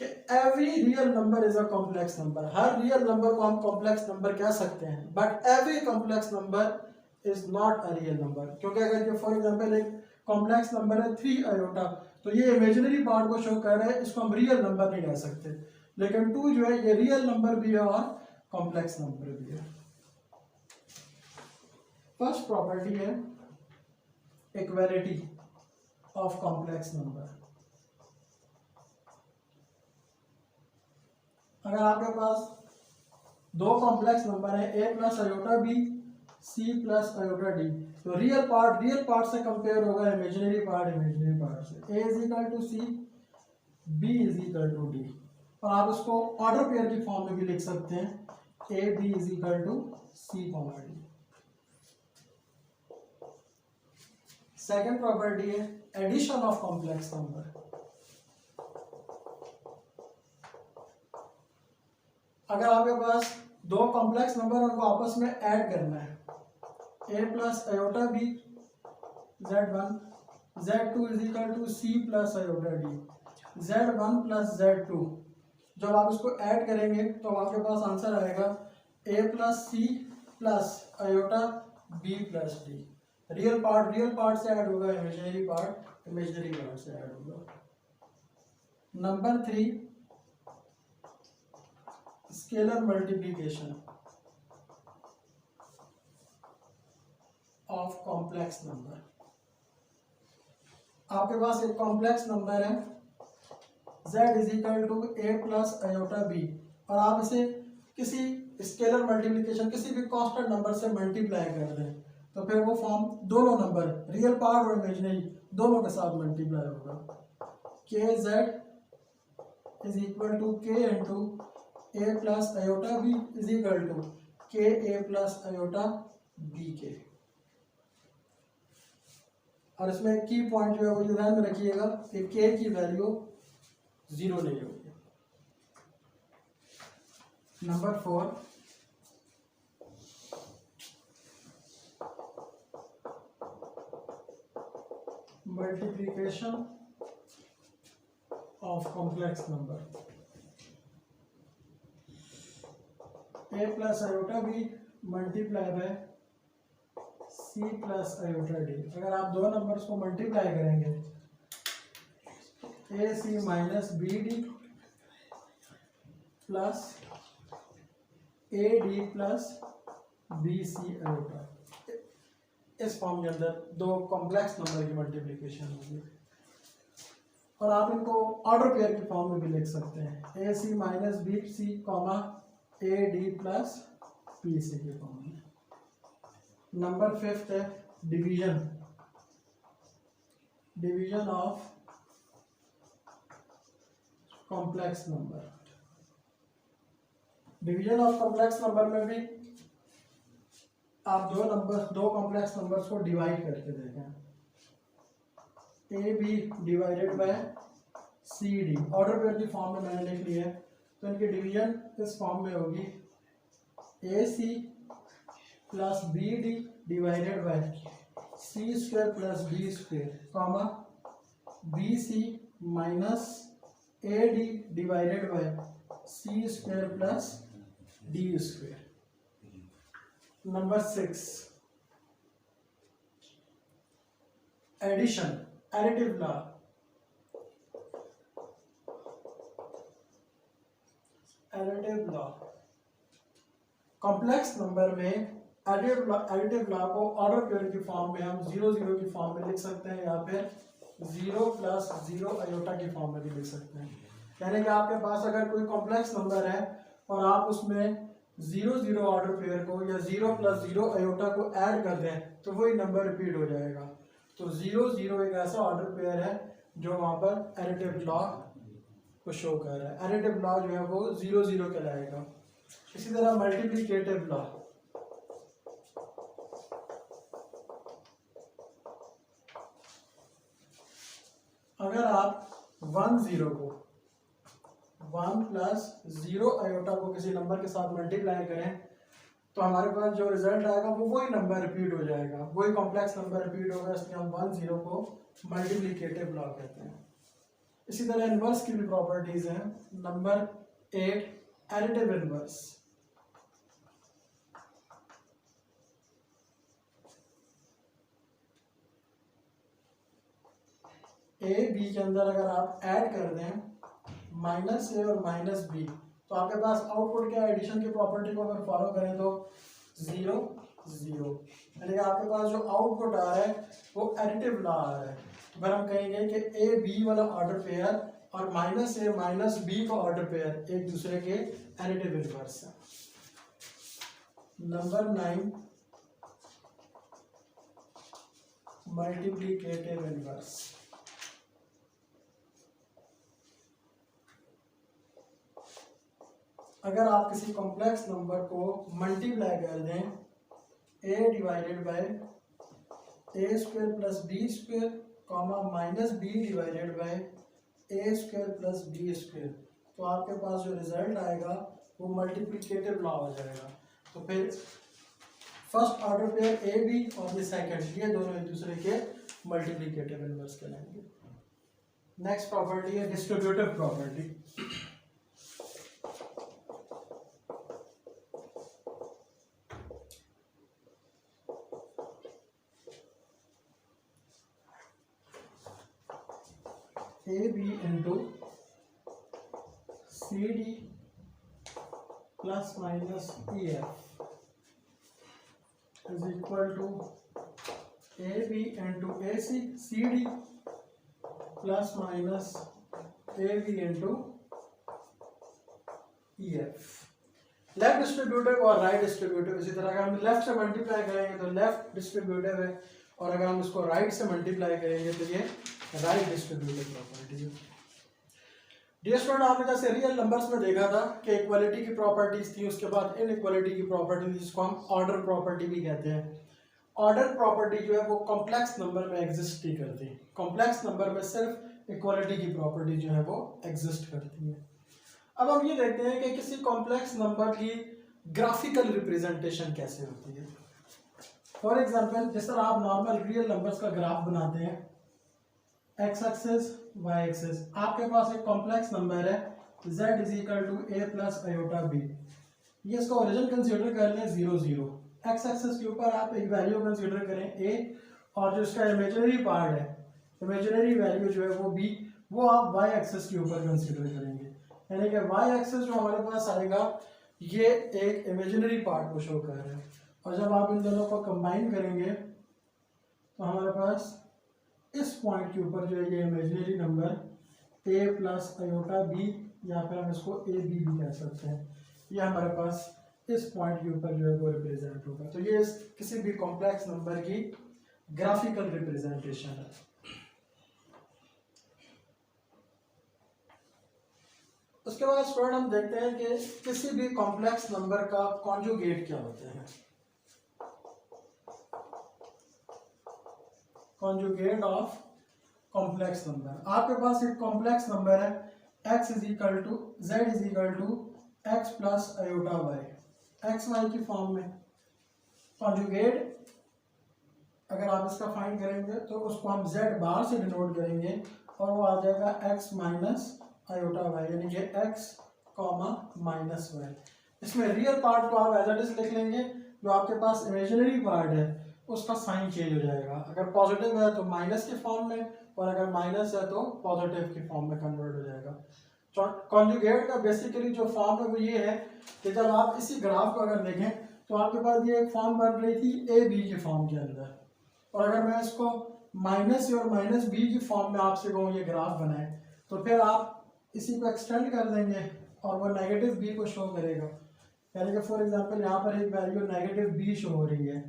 कि every real number is a complex number. Her real number को हम कॉम्प्लेक्स नंबर कह सकते हैं, but every complex number is not a real number, क्योंकि अगर ये फॉर एग्जांपल एक कॉम्प्लेक्स नंबर है 3 आयोटा, तो ये इमेजिनरी पार्ट को शो कर रहा है, इसको हम रियल नंबर नहीं कह सकते। लेकिन 2 जो है ये रियल नंबर भी है और कॉम्प्लेक्स नंबर भी है। फर्स्ट प्रॉपर्टी है इक्वालिटी ऑफ कॉम्प्लेक्स नंबर। अगर आपके पास दो कॉम्प्लेक्स नंबर है a plus iota b c plus iota d. तो रियल पार्ट से कंपेयर होगा इमेजिनरी पार्ट से। A is equal to c, b is equal to d. और आप इसको ऑर्डर पेयर की फॉर्म में भी लिख सकते हैं, A B is equal to C comma D. Second property है एडिशन ऑफ कॉम्प्लेक्स नंबर। अगर आपके पास दो कॉम्प्लेक्स नंबर उनको आपस में ऐड करना है, a plus iota B z1, z2 is equal to C plus iota D, z1 plus z2। जब आप इसको ऐड करेंगे तो आपके पास आंसर आएगा a plus C plus iota B plus D. Real part से ऐड होगा, इमेजिनरी पार्ट से ऐड होगा। Number 3, scalar multiplication of complex number. आपके पास एक कॉम्प्लेक्स नंबर है z is equal to A plus iota B, और आप इसे किसी स्केलर मल्टीप्लिकेशन किसी भी कांस्टेंट नंबर से मल्टीप्लाई कर दें तो फिर वो फॉर्म दोनों नंबर रियल पार्ट और इमेजिनरी दोनों के साथ मल्टीप्लाई होगा। K Z is equal to K into A plus iota B is equal to K A plus iota B के। और इसमें की पॉइंट जो है वो ध्यान में रखिएगा कि के की वैल्यू 0 नहीं होगी। Number 4, multiplication of complex number. A plus iota b multiply by c plus iota d. अगर आप दो नंबर्स को मल्टीप्लाई करेंगे, a c minus b d plus a d plus b c iota, इस फॉर्म के अंदर दो कॉम्प्लेक्स नंबर की मल्टीप्लिकेशन होगी। और आप इनको ऑर्डर पेयर की फॉर्म में भी लिख सकते हैं, a c minus b c comma a d plus p c के फॉर्म में। नंबर 5 है division of complex number. Division of complex number में भी आप दो कॉम्प्लेक्स नंबर्स को डिवाइड करके देखें, A B divided by C D. Order pair की फॉर्म में मैंने लिख लिया है, तो इनकी डिवीजन इस फॉर्म में होगी, a c plus b d divided by c square plus B square comma b c minus a d divided by c square plus d square. Number 6, addition, additive law. Additive law, complex number में additive law को order pair की form में हम 0 0 की form में लिख सकते हैं, या फिर 0 प्लस 0 आयोटा की फॉर्म में भी लिख सकते हैं। यानी कि आपके पास अगर कोई कॉम्प्लेक्स नंबर है और आप उसमें 0 0 ऑर्डर पेयर को या 0 प्लस 0 आयोटा को ऐड कर दें तो वही नंबर रिपीट हो जाएगा। तो 0 0 एक ऐसा ऑर्डर पेयर है जो वहाँ पर एडिटिव लॉ को शो कर रहा है। एडिटिव लॉ जो है वो 0 0 कहलाएगा। इसी तरह मल्टीप्लिकेटिव लॉ, अगर आप 1 0 को 1 प्लस 0 आयोटा को किसी नंबर के साथ मल्टीप्लाई करें तो हमारे पास जो रिजल्ट आएगा वो वही नंबर रिपीट हो जाएगा, वही कॉम्प्लेक्स नंबर रिपीट होगा, इसलिए हम 1 0 को मल्टीप्लिकेटिव लॉ कहते हैं। इसी तरह इनवर्स की भी प्रॉपर्टीज हैं। Number 8, additive inverse. A B के अंदर अगर आप ऐड कर दें माइनस ए और माइनस बी तो आपके पास आउटपुट क्या, एडिशन की प्रॉपर्टी को अगर फॉलो करें तो 0 0, यानी कि आपके पास जो आउटपुट आ रहा है वो एडिटिव लॉ आ रहा है। तो फिर हम कहेंगे कि ए बी वाला ऑर्डर पेयर और माइनस ए माइनस बी का ऑर्डर पेयर एक दूसरे के एडिटिव इनवर्स है। Number 9, multiplicative inverse. अगर आप किसी कॉम्प्लेक्स नंबर को मल्टीप्लाई कर दें a divided by A square plus B square comma minus B divided by A square plus B square, तो आपके पास जो रिजल्ट आएगा वो मल्टीप्लिकेटिव लॉ हो जाएगा। तो फिर first order pair a b और ये सेकंड, ये दोनों एक दूसरे के मल्टीप्लिकेटिव इनवर्स कहलाएंगे। नेक्स्ट प्रॉपर्टी है distributive property. A b into c d plus minus e f is equal to a b into a c c d plus minus a b into e f. Left distributive और right distributive इसी तरह, अगर हम left से multiply करेंगे तो left distributive है, और अगर हम उसको राइट से मल्टीप्लाई करेंगे तो ये राइट डिस्ट्रीब्यूटिव प्रॉपर्टी है। डियर स्टूडेंट, आपने जैसे रियल नंबर्स में देखा था कि इक्वालिटी की प्रॉपर्टीज थी, उसके बाद इनइक्वालिटी की प्रॉपर्टी थी, जिसको हम ऑर्डर प्रॉपर्टी भी कहते हैं। ऑर्डर प्रॉपर्टी जो है वो कॉम्प्लेक्स नंबर में एग्जिस्ट नहीं करती, कॉम्प्लेक्स नंबर में सिर्फ इक्वालिटी की प्रॉपर्टी जो है वो एग्जिस्ट करती है। अब हम ये देखते हैं कि किसी कॉम्प्लेक्स नंबर की ग्राफिकल रिप्रेजेंटेशन कैसे होती है। फॉर एग्जाम्पल, जिस तरह आप नॉर्मल रियल नंबर्स का ग्राफ बनाते हैं, एक्स एक्सिस वाई एक्सिस, आपके पास एक कॉम्प्लेक्स नंबर है z is equal to A plus iota b, ये इसका ओरिजिन कंसीडर कर लें 0 0। एक्स एक्सिस के ऊपर आप एक वैल्यू कंसीडर करें a, और जो इसका इमेजिनरी पार्ट है, इमेजिनरी वैल्यू जो है वो b, वो आप वाई एक्सिस के ऊपर कंसीडर करेंगे। यानी कि वाई एक्सिस जो हमारे पास आएगा ये एक इमेजिनरी पार्ट को शो कर रहा है, और जब आप इन दोनों को कंबाइन करेंगे तो हमारे पास इस पॉइंट के ऊपर जो है ये imaginary number a plus iota b, या फिर हम इसको ए बी भी कह सकते हैं, ये हमारे पास इस पॉइंट के ऊपर जो है वो रिप्रेजेंट होगा। तो ये किसी भी कॉम्प्लेक्स नंबर की ग्राफिकल रिप्रेजेंटेशन है। उसके बाद स्टूडेंट हम देखते हैं कि किसी भी कॉम्प्लेक्स नंबर का कॉन्जुगेट क्या होते हैं। कॉन्जुगेट ऑफ कॉम्प्लेक्स नंबर, आपके पास एक कॉम्प्लेक्स नंबर है x is equal to z is equal to x plus iota y, x y की फॉर्म में। कॉन्जुगेट अगर आप इसका फाइंड करेंगे तो उसको हम z बार से डिनोट करेंगे, और वो आ जाएगा x माइनस आयोटा वाई, यानी कि x कॉमा माइनस वाई। इसमें रियल पार्ट को आप एज इट इज लिख लेंगे, जो आपके पास इमेजिनरी पार्ट है उसका साइन चेंज हो जाएगा, अगर पॉजिटिव है तो माइनस के फॉर्म में, और अगर माइनस है तो पॉजिटिव के फॉर्म में कन्वर्ट हो जाएगा। कॉन्जुगेट का बेसिकली जो फॉर्म है वो ये है कि जब आप इसी ग्राफ को अगर देखें तो आपके पास ये एक फॉर्म बन रही थी ए बी के फॉर्म के अंदर, और अगर मैं इसको माइनस और माइनस बी की फॉर्म में आपसे कहूँ ये ग्राफ बनाए, तो फिर आप इसी को एक्सटेंड कर देंगे और वो नेगेटिव बी को शो करेगा। यानी कि फॉर एग्जांपल यहाँ पर एक वैल्यू नेगेटिव बी शो हो रही है,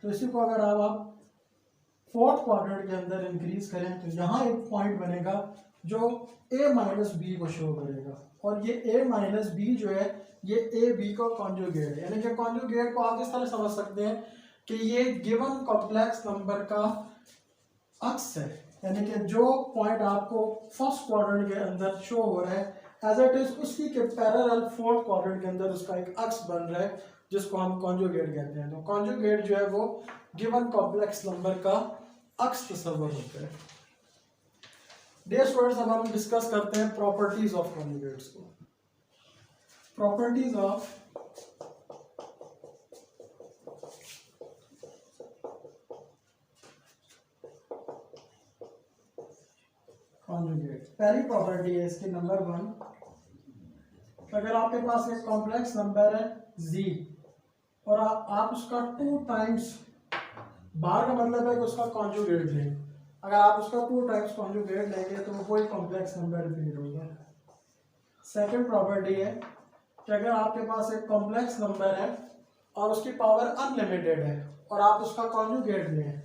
तो इसी को अगर आप फोर्थ क्वाड्रेंट के अंदर इंक्रीज करें तो यहाँ एक पॉइंट बनेगा जो a माइनस बी को शो करेगा, और ये a माइनस बी जो है ये ए बी का कॉन्जुगेट है। यानी कि कॉन्जुगेट को आप इस तरह समझ सकते हैं कि ये गिवन कॉम्प्लेक्स नंबर का अक्स है, यानी कि जो पॉइंट आपको फर्स्ट क्वाड्रेंट के अंदर शो हो रहा है एज इट इज उसी के पैरेलल फोर्थ क्वाड्रेंट के अंदर उसका एक अक्स बन रहा है, जिसको हम कॉन्जुगेट कहते हैं। तो कॉन्जुगेट जो है वो गिवन कॉम्प्लेक्स नंबर का अक्स तस्वर होता है। डियर स्टूडेंट्स, अब हम डिस्कस करते हैं प्रॉपर्टीज ऑफ कॉन्जुगेट्स को। Properties of conjugate. पहली प्रॉपर्टी है इसकी नंबर 1, अगर आपके पास एक कॉम्प्लेक्स नंबर है z और आप उसका 2 टाइम्स, बार का मतलब है कि उसका कॉन्जुगेट लें, अगर आप उसका 2 टाइम्स कॉन्जुगेट लेंगे तो वो कोई कॉम्प्लेक्स नंबर रिपीट होगा। सेकंड प्रॉपर्टी है कि अगर आपके पास एक कॉम्प्लेक्स नंबर है और उसकी पावर अनलिमिटेड है और आप उसका कॉन्जुगेट लें,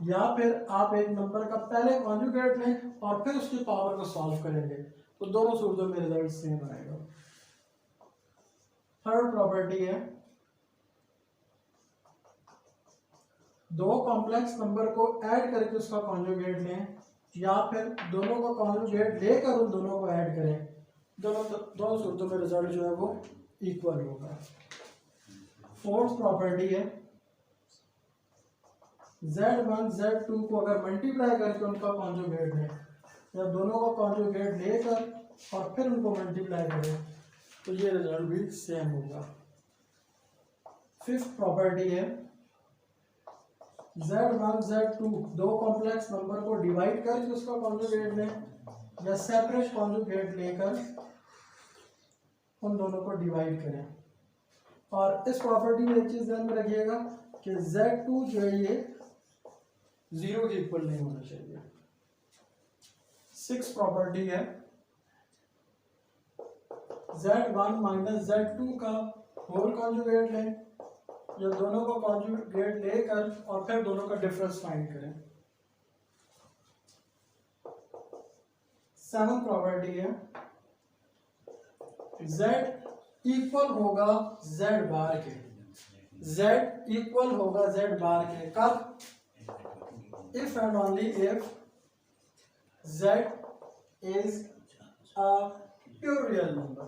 या फिर आप एक नंबर का पहले कॉन्जुगेट लें और फिर उसकी पावर को सॉल्व करेंगे, तो दोनों सूरतों में रिजल्ट सेम आएगा। थर्ड प्रॉपर्टी है, दो कॉम्प्लेक्स नंबर को ऐड करके उसका कॉन्जुगेट लें या फिर दोनों का कॉन्जुगेट लेकर उन दोनों को ऐड करें, दोनों सूरतों में रिजल्ट जो है वो इक्वल होगा। फोर्थ प्रॉपर्टी है, Z1 Z2 को अगर मल्टीप्लाई करके उनका कॉन्जुगेट लें या दोनों का कॉन्जुगेट लेकर और फिर उनको मल्टीप्लाई करें तो ये रिजल्ट भी सेम होगा। फिफ्थ प्रॉपर्टी है, Z1 Z2 दो कॉम्प्लेक्स नंबर को डिवाइड करके उसका कॉन्जुगेट लें या सेपरेट कॉन्जुगेट लेकर उन दोनों को डिवाइड करें। और इस प्रॉपर्टी में एक चीज ध्यान में रखिएगा कि Z2 जो है ये 0 के इक्वल नहीं होना चाहिए। सिक्स प्रॉपर्टी है, Z1 माइनस Z2 का होल कॉन्जुगेट लें या दोनों का कॉन्जुगेट लेकर और फिर दोनों का डिफरेंस फाइंड करें। सेवंथ प्रॉपर्टी है, Z इक्वल होगा Z बार के, Z इक्वल होगा Z बार के कब? If and only if Z is a pure real number।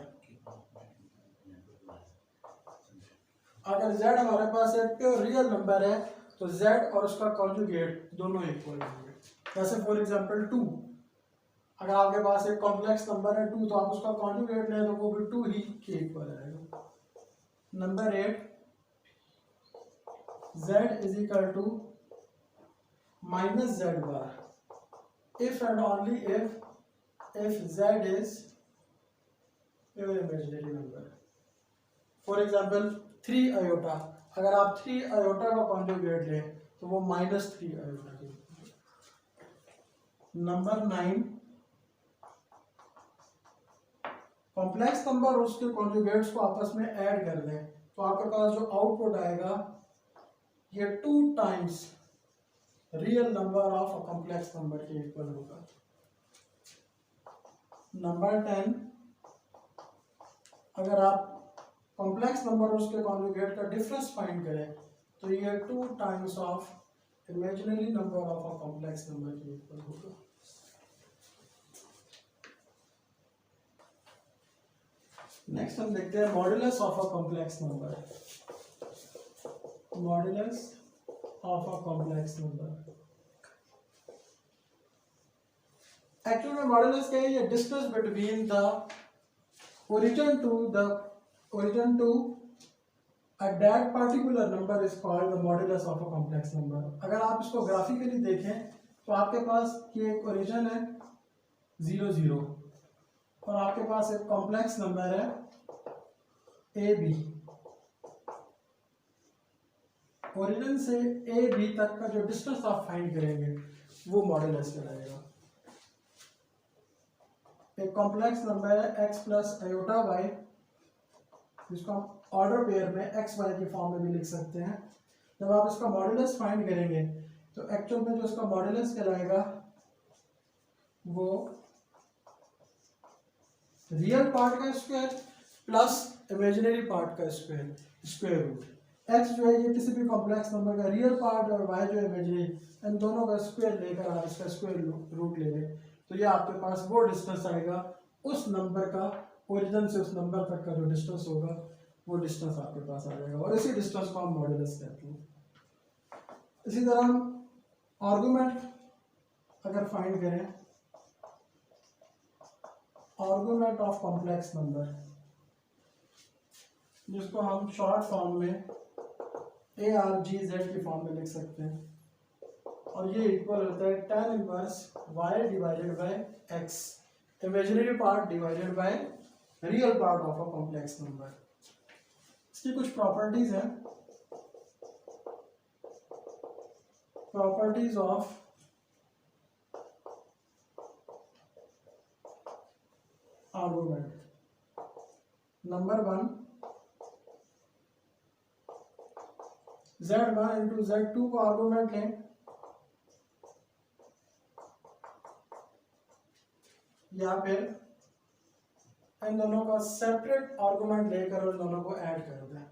अगर Z हमारे पास एक प्योर रियल नंबर है तो Z और उसका कॉन्जुगेट दोनों इक्वल होंगे। जैसे फॉर एग्जांपल 2, अगर आपके पास एक कॉम्प्लेक्स नंबर है 2 तो आप उसका कॉन्जुगेट लें तो वो भी 2 ही के इक्वल आएगा। Number 8, Z is equal to minus Z bar if and only if Z is pure imaginary number. For example 3 iota, अगर आप 3 आयोटा का कॉन्जुगेट लें तो वो -3 आयोटा के। नंबर 9, कॉम्प्लेक्स नंबर और उसके कॉन्जुगेट्स को आपस में ऐड कर दें तो आपके पास जो आउटपुट आएगा ये 2 times real number of a complex number के इक्वल होगा। नंबर 10, अगर आप कॉम्प्लेक्स नंबर और उसके कॉन्जुगेट का डिफरेंस फाइंड करें तो ये 2 times of imaginary number of a complex number के इक्वल होगा। नेक्स्ट हम देखते हैं modulus of a complex number. Modulus of a complex number, actually में मॉडुलस क्या है? ये distance between the origin to a that particular number is called the modulus of a complex number। अगर आप इसको ग्राफिकली देखें तो आपके पास ये एक ओरिजिन है 0 0 और आपके पास एक कॉम्प्लेक्स नंबर है AB। ओरिजिन से AB तक का जो डिस्टेंस आप फाइंड करेंगे वो मॉडुलस कहलाएगा। एक कॉम्प्लेक्स नंबर है x प्लस आयोटा y, जिसको हम ऑर्डर पेयर में x y की फॉर्म में भी लिख सकते हैं। जब आप इसका मॉडुलस फाइंड करेंगे तो एक्चुअल में जो इसका मॉडुलस कहलाएगा वो रियल पार्ट का स्क्वायर प्लस इमेजिनरी पार्ट का स्क्वायर, स्क्वायर रूट। x जो है ये किसी भी कॉम्प्लेक्स नंबर का रियल पार्ट और y जो है इमेजिनरी, इन दोनों का स्क्वायर लेकर आप इसका स्क्वायर रूट ले लें तो ये आपके पास वो डिस्टेंस आएगा उस नंबर का, ओरिजिन से उस नंबर तक का जो डिस्टेंस होगा वो डिस्टेंस आपके पास आ जाएगा और इसी डिस्टेंस को हम मॉडुलस कहते हैं। इसी तरह हम आर्गुमेंट अगर फाइंड करें, आर्गुमेंट ऑफ कॉम्प्लेक्स नंबर, जिसको हम शॉर्ट फॉर्म में ARGZ की फॉर्म में लिख सकते हैं और ये इक्वल होता है tan inverse y divided by x, imaginary part divided by real part of a complex number. इसकी कुछ प्रॉपर्टीज हैं। Properties of argument. Number 1, Z1 into Z2 को आर्गुमेंट लें या फिर इन दोनों का सेपरेट आर्गुमेंट लेकर उन दोनों को ऐड कर दें।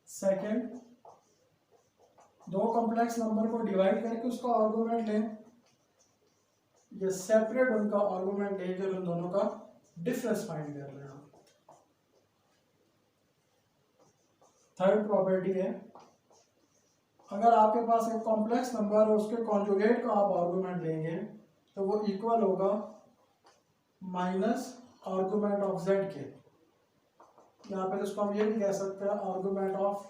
सेकंड, दो कॉम्प्लेक्स नंबर को डिवाइड करके उसका आर्गुमेंट लें, या सेपरेट उनका आर्गुमेंट लेकर उन दोनों का डिफरेंस फाइंड कर रहे हैं। थर्ड प्रॉपर्टी है, अगर आपके पास एक कॉम्प्लेक्स नंबर है उसके कॉन्जुगेट का आप आर्गुमेंट लेंगे तो वो इक्वल होगा माइनस आर्गुमेंट ऑफ जेड के, यहाँ पे इसको हम ये भी कह सकते हैं आर्गुमेंट ऑफ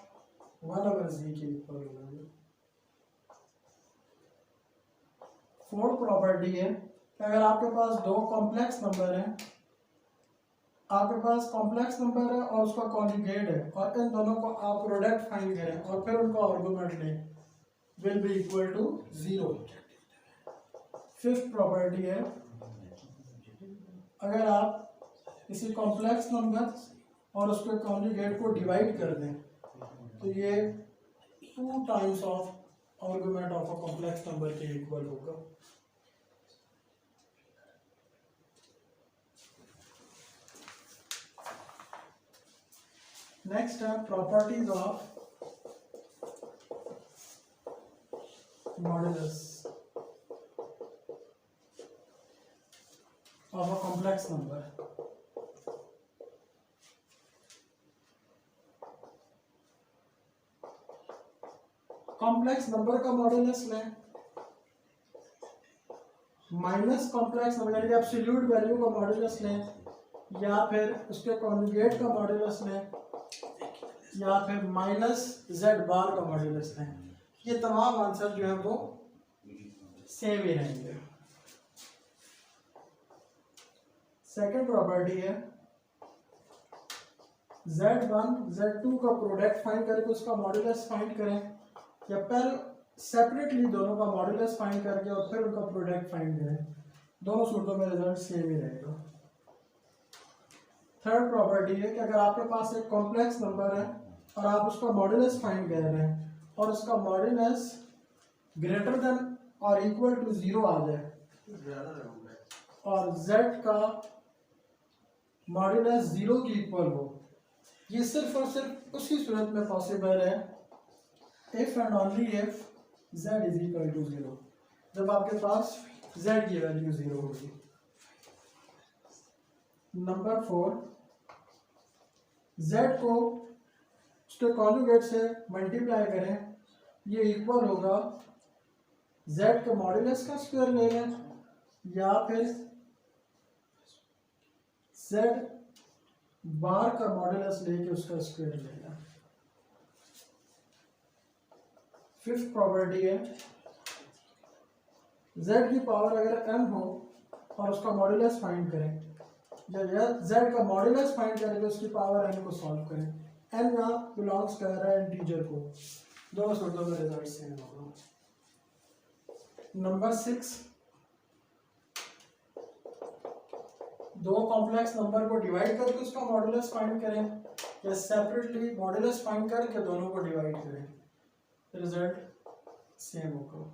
1/z के इक्वल होगा। फोर्थ प्रॉपर्टी है कि अगर आपके पास दो कॉम्प्लेक्स नंबर हैं, आपके पास कॉम्प्लेक्स नंबर है और उसका कॉन्जुगेट है, और इन दोनों को आप प्रोडक्ट फाइंड करें और फिर उनका आर्गुमेंट लें, will be equal to 0। Fifth property है, अगर आप किसी कॉम्प्लेक्स नंबर और उसके कॉन्जुगेट को डिवाइड कर दें तो ये 2 times of argument of a complex number के इक्वल होगा। नेक्स्ट है properties of modulus of a complex number. Complex number का मॉडुलस लें माइनस कॉम्प्लेक्स नंबर यानी एब्सोल्यूट वैल्यू का मॉडुलस लें, या फिर उसके कॉन्जुगेट का मॉडुलस लें, या फिर माइनस जेड बार का मॉडुलस लें, ये तमाम आंसर जो है वो सेम ही रहेंगे। सेकंड प्रॉपर्टी है, Z1 Z2 का प्रोडक्ट फाइंड करके उसका मॉडुलस फाइंड करें, या पहले सेपरेटली दोनों का मॉडुलस फाइंड करके और फिर उनका प्रोडक्ट फाइंड करें, दोनों सूरतों में रिजल्ट सेम ही रहेगा। थर्ड प्रॉपर्टी है कि अगर आपके पास एक कॉम्प्लेक्स नंबर है और आप उसका मॉडुलस फाइंड कर रहे हैं और उसका मॉडुलस ग्रेटर देन और इक्वल टू 0 आ जाए और z का मॉडुलस 0 की इक्वल हो, ये सिर्फ और सिर्फ उसी सूरत में पॉसिबल है if and only if z is equal to 0, जब आपके पास z की वैल्यू 0 होगी। नंबर 4, z को उसके कॉन्जुगेट से मल्टीप्लाई करें, ये इक्वल होगा z के मॉडुलस का स्क्वायर ले लें, या फिर z बार का मॉडुलस लेके उसका स्क्वायर ले लें। फिफ्थ प्रॉपर्टी है, z की पावर अगर m हो और उसका मॉडुलस फाइंड करें, या z का मॉडुलस फाइंड करके उसकी पावर n को सॉल्व करें, n यहाँ बिलोंग्स कर रहा है इंटीजर को, दोनों सूरतों में रिजल्ट सेम होगा। नंबर 6, दो कॉम्प्लेक्स नंबर को डिवाइड करके उसका मॉडुलस फाइंड करें, या सेपरेटली मॉडुलस फाइंड करके दोनों को डिवाइड करें, रिजल्ट सेम होगा।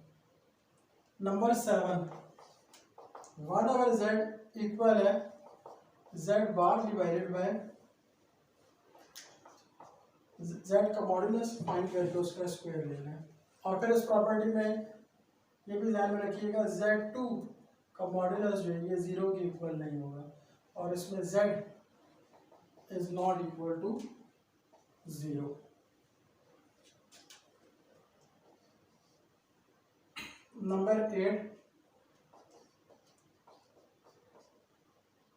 नंबर 7, 1/z इक्वल है z bar divided by z का मॉडुलस फाइंड करके उसका स्क्वायर लेना है, और फिर इस प्रॉपर्टी में ये भी ध्यान में रखिएगा z2 का मॉडुलस जो है ये 0 के इक्वल नहीं होगा, और इसमें z is not equal to 0। Number 8,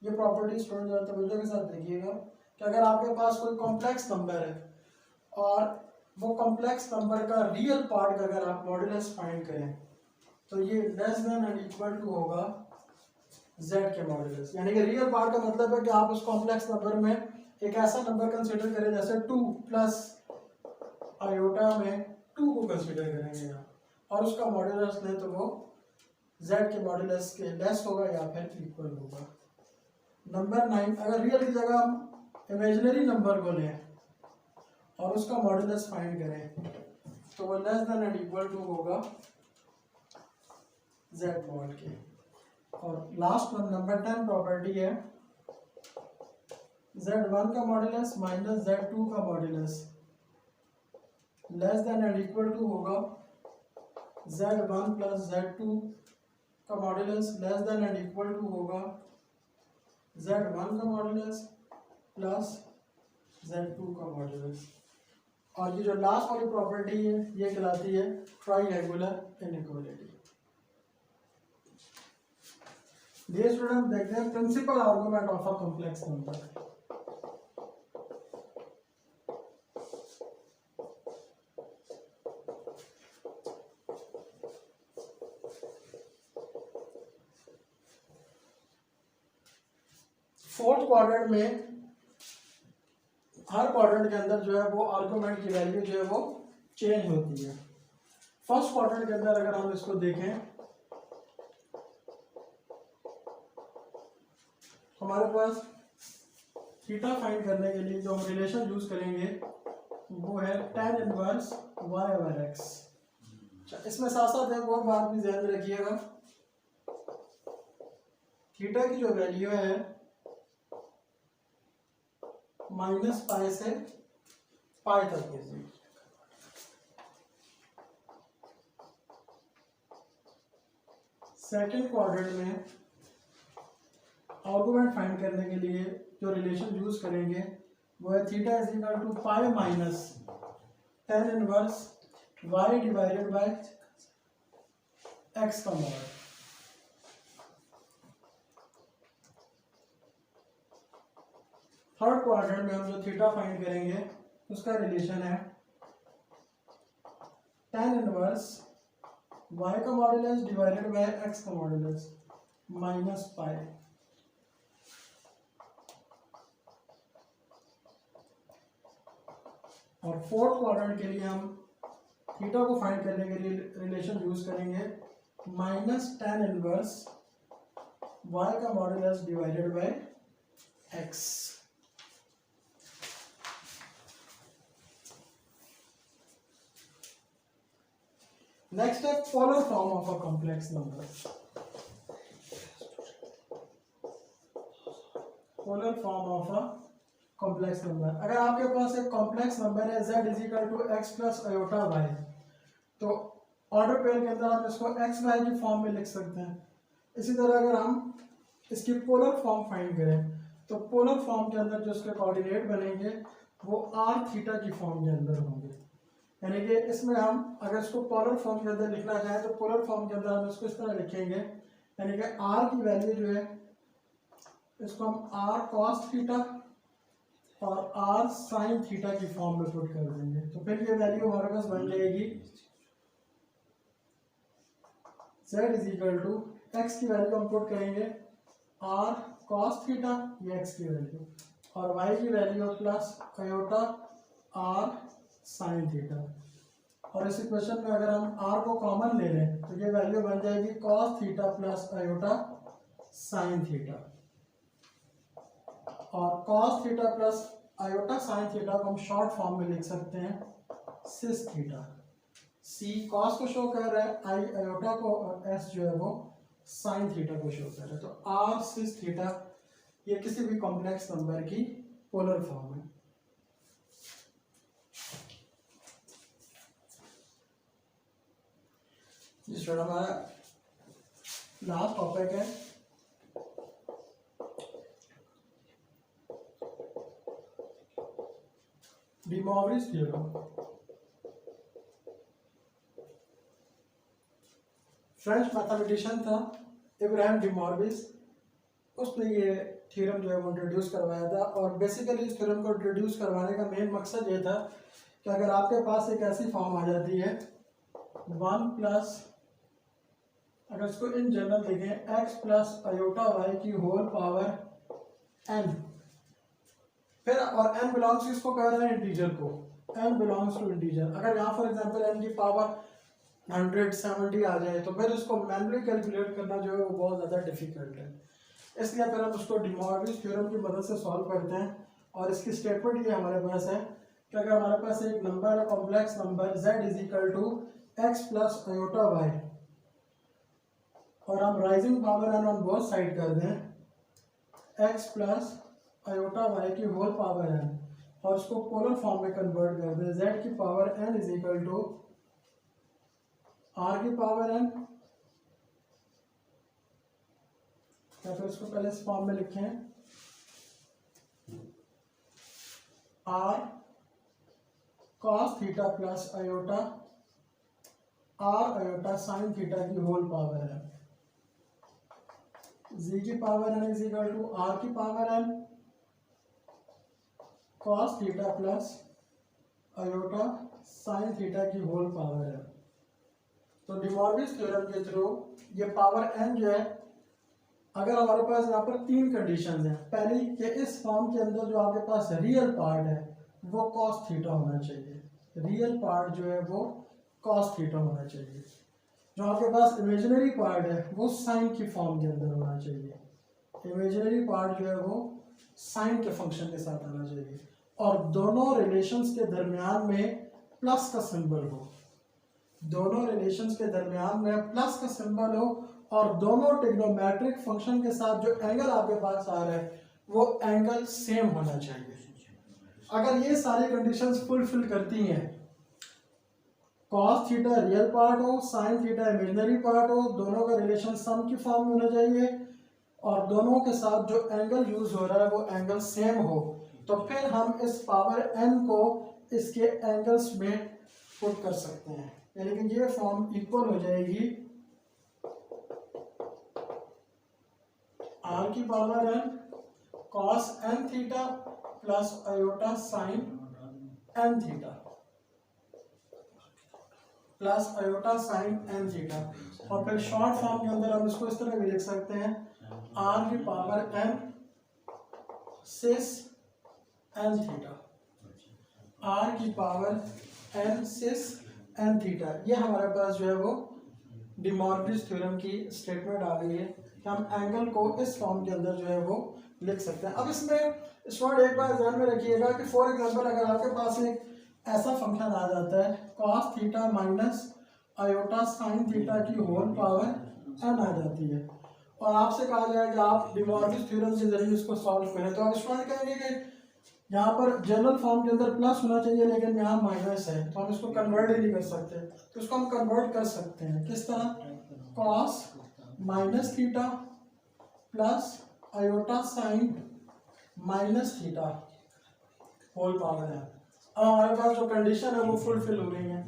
ये प्रॉपर्टी स्टूडेंट जरा तवज्जो के साथ देखिएगा कि अगर आपके पास कोई कॉम्प्लेक्स नंबर है और वो कॉम्प्लेक्स नंबर का रियल पार्ट का अगर आप मॉडुलस फाइंड करें तो ये less than and equal to होगा z के मॉडुलस, यानी कि रियल पार्ट का मतलब है कि आप उस कॉम्प्लेक्स नंबर में एक ऐसा नंबर कंसीडर करें जैसे 2 प्लस आयोटा में 2 को कंसीडर करेंगे आप, और उसका मॉडुलस लें तो वो z के मॉडुलस के लेस होगा या फिर इक्वल होगा। नंबर 9, अगर रियल की जगह हम इमेजिनरी नंबर को लें और उसका मॉडुलस फाइंड करें तो वो less than and equal to होगा z मॉड के। और लास्ट नंबर 10 प्रॉपर्टी है z1 का मॉड्यूलस माइनस z2 का modulus less than and equal to होगा z1 प्लस z2 का modulus less than and equal to होगा z1 का मॉड्यूलस प्लस z2 का मॉड्यूलस। और ये जो लास्ट वाली प्रॉपर्टी है ये कहलाती है ट्राइएंगुलर इनइक्वालिटी। डियर स्टूडेंट, देखते हैं principal argument of a complex number. Fourth quadrant में हर क्वाड्रेंट के अंदर जो है वो आर्गुमेंट की वैल्यू जो है वो चेंज होती है। फर्स्ट क्वाड्रेंट के अंदर अगर हम इसको देखें हमारे पास थीटा फाइंड करने के लिए जो हम रिलेशन यूज करेंगे वो है tan inverse y over x। इसमें साथ साथ एक और बात भी ध्यान में रखिएगा, थीटा की जो वैल्यू है माइनस पाई से पाई तक कीजिए। सेकेंड क्वाड्रेंट में आर्गुमेंट फाइंड करने के लिए जो रिलेशन यूज करेंगे वो है theta is equal to pi minus tan inverse y divided by x का मॉड। थर्ड क्वाड्रेंट में हम जो थीटा फाइंड करेंगे उसका रिलेशन है tan इनवर्स y का मॉड्यूलस डिवाइडेड बाय x का मॉड्यूलस माइनस पाई। और फोर्थ क्वाड्रेंट के लिए हम थीटा को फाइंड करने के लिए रिलेशन यूज करेंगे माइनस tan इनवर्स y का modulus divided by x। Next है polar form of a complex number. Polar form of a complex number, अगर आपके पास एक कॉम्प्लेक्स नंबर है z is equal to x plus iota y, तो order pair के अंदर हम इसको एक्स वाई की फॉर्म में लिख सकते हैं। इसी तरह अगर हम इसकी पोलर फॉर्म फाइंड करें तो पोलर फॉर्म के अंदर जो इसके कोऑर्डिनेट बनेंगे वो आर थीटा की फॉर्म के अंदर होंगे। यानी कि इसमें हम अगर इसको पोलर फॉर्म के अंदर लिखना चाहें तो पोलर फॉर्म के अंदर हम इसको इस तरह लिखेंगे, यानी कि आर की वैल्यू जो है इसको हम आर कॉस थीटा और आर साइन थीटा की फॉर्म में पुट कर देंगे। तो फिर ये वैल्यू हमारे पास बन जाएगी z is equal to x की वैल्यू हम पुट करेंगे आर कॉस थीटा ये एक्स की वैल्यू और y की value plus iota r sine theta. और इस इक्वेशन में अगर हम r को कॉमन ले लें तो ये वैल्यू बन जाएगी cos theta plus iota sine theta. और cos theta plus iota sine theta को हम शॉर्ट फॉर्म में लिख सकते हैं सिस थीटा। सी कॉस को शो कर रहा है, आई आयोटा को और एस जो है वो साइन थीटा को शो कर रहा है। तो आर सिस थीटा ये किसी भी कॉम्प्लेक्स नंबर की पोलर फॉर्म है। जिस हमारा लास्ट टॉपिक है D Morris theorem. French mathematician था इब्राहिम डी मॉरिस, उसने ये थ्योरम जो है वो इंट्रोड्यूस करवाया था। और बेसिकली इस थ्योरम को इंट्रोड्यूस करवाने का मेन मकसद ये था कि अगर आपके पास एक ऐसी फॉर्म आ जाती है 1 प्लस, अगर इसको इन जनरल देखें x प्लस अयोटा वाई की होल पावर n, फिर और n बिलोंग्स किसको कह रहे हैं, इंटीजर को, n बिलोंग्स टू इंटीजर। अगर यहाँ फॉर एग्जांपल n की पावर 170 आ जाए तो फिर उसको मैन्युअली कैलकुलेट करना जो है वो बहुत ज़्यादा डिफिकल्ट है। इसलिए फिर हम उसको डी मॉरिस थ्योरम की मदद से सॉल्व करते हैं। और इसकी स्टेटमेंट ये हमारे पास है कि अगर हमारे पास एक नंबर है complex number z is equal to x plus iota y, और हम raising power n on both side कर दें एक्स प्लस आयोटा वाई की होल पावर एन, और इसको पोलर फॉर्म में कन्वर्ट कर दें जेड की power n is equal to r की पावर एन, या फिर इसको पहले इस फॉर्म में लिखें r cos theta plus iota r iota sine theta की होल पावर है, जी की power n is equal to r की power n cos theta plus iota sine theta की होल पावर है। तो डी मॉर्गन्स थ्योरम के through ये power n जो है, अगर हमारे पास यहाँ पर तीन कंडीशंस हैं, पहली कि इस फॉर्म के अंदर जो आपके पास रियल पार्ट है वो कॉस थीटा होना चाहिए, रियल पार्ट जो है वो कॉस थीटा होना चाहिए, जो आपके पास इमेजिनरी पार्ट है वो साइन की फॉर्म के अंदर होना चाहिए, इमेजिनरी पार्ट जो है वो साइन के फंक्शन के साथ आना चाहिए, और दोनों रिलेशंस के दरमियान में प्लस का सिंबल हो, दोनों रिलेशंस के दरमियान में प्लस का सिंबल हो, और दोनों ट्रिग्नोमेट्रिक फंक्शन के साथ जो एंगल आपके पास आ रहा है वो एंगल सेम होना चाहिए। अगर ये सारी कंडीशंस फुलफिल करती हैं, cos थीटा रियल पार्ट हो, sin थीटा इमेजिनरी पार्ट हो, दोनों का रिलेशन सम की फॉर्म में होना चाहिए, और दोनों के साथ जो एंगल यूज हो रहा है वो एंगल सेम हो, तो फिर हम इस पावर n को इसके एंगल्स में पुट कर सकते हैं, यानी कि ये फॉर्म इक्वल हो जाएगी r की power n cos n theta plus iota sign n theta plus iota sign n theta, और फिर शॉर्ट फॉर्म के अंदर हम इसको इस तरह भी लिख सकते हैं r की पावर n सिस n थीटा, r की पावर n सिस n थीटा। ये हमारे पास जो है वो डी मॉर्गन्स थ्योरम की स्टेटमेंट आ गई है कि हम एंगल को इस फॉर्म के अंदर जो है वो लिख सकते हैं। अब इसमें स्टूडेंट एक बार ध्यान में रखिएगा कि फॉर एग्जांपल अगर आपके पास एक ऐसा फंक्शन आ जाता है cos theta minus iota sine theta की होल पावर n आ जाती है, और आपसे कहा जाए कि आप डी मॉर्गन्स थ्योरम के जरिए इसको सॉल्व करें, तो आप स्टूडेंट कहेंगे कि यहाँ पर जनरल फॉर्म के अंदर प्लस होना चाहिए लेकिन यहाँ माइनस है, तो हम इसको कन्वर्ट ही नहीं कर सकते, तो इसको हम कन्वर्ट कर सकते हैं किस तरह, cos minus theta plus iota sine minus theta whole power है। अब हमारे पास जो कंडीशन है वो फुलफिल हो गई है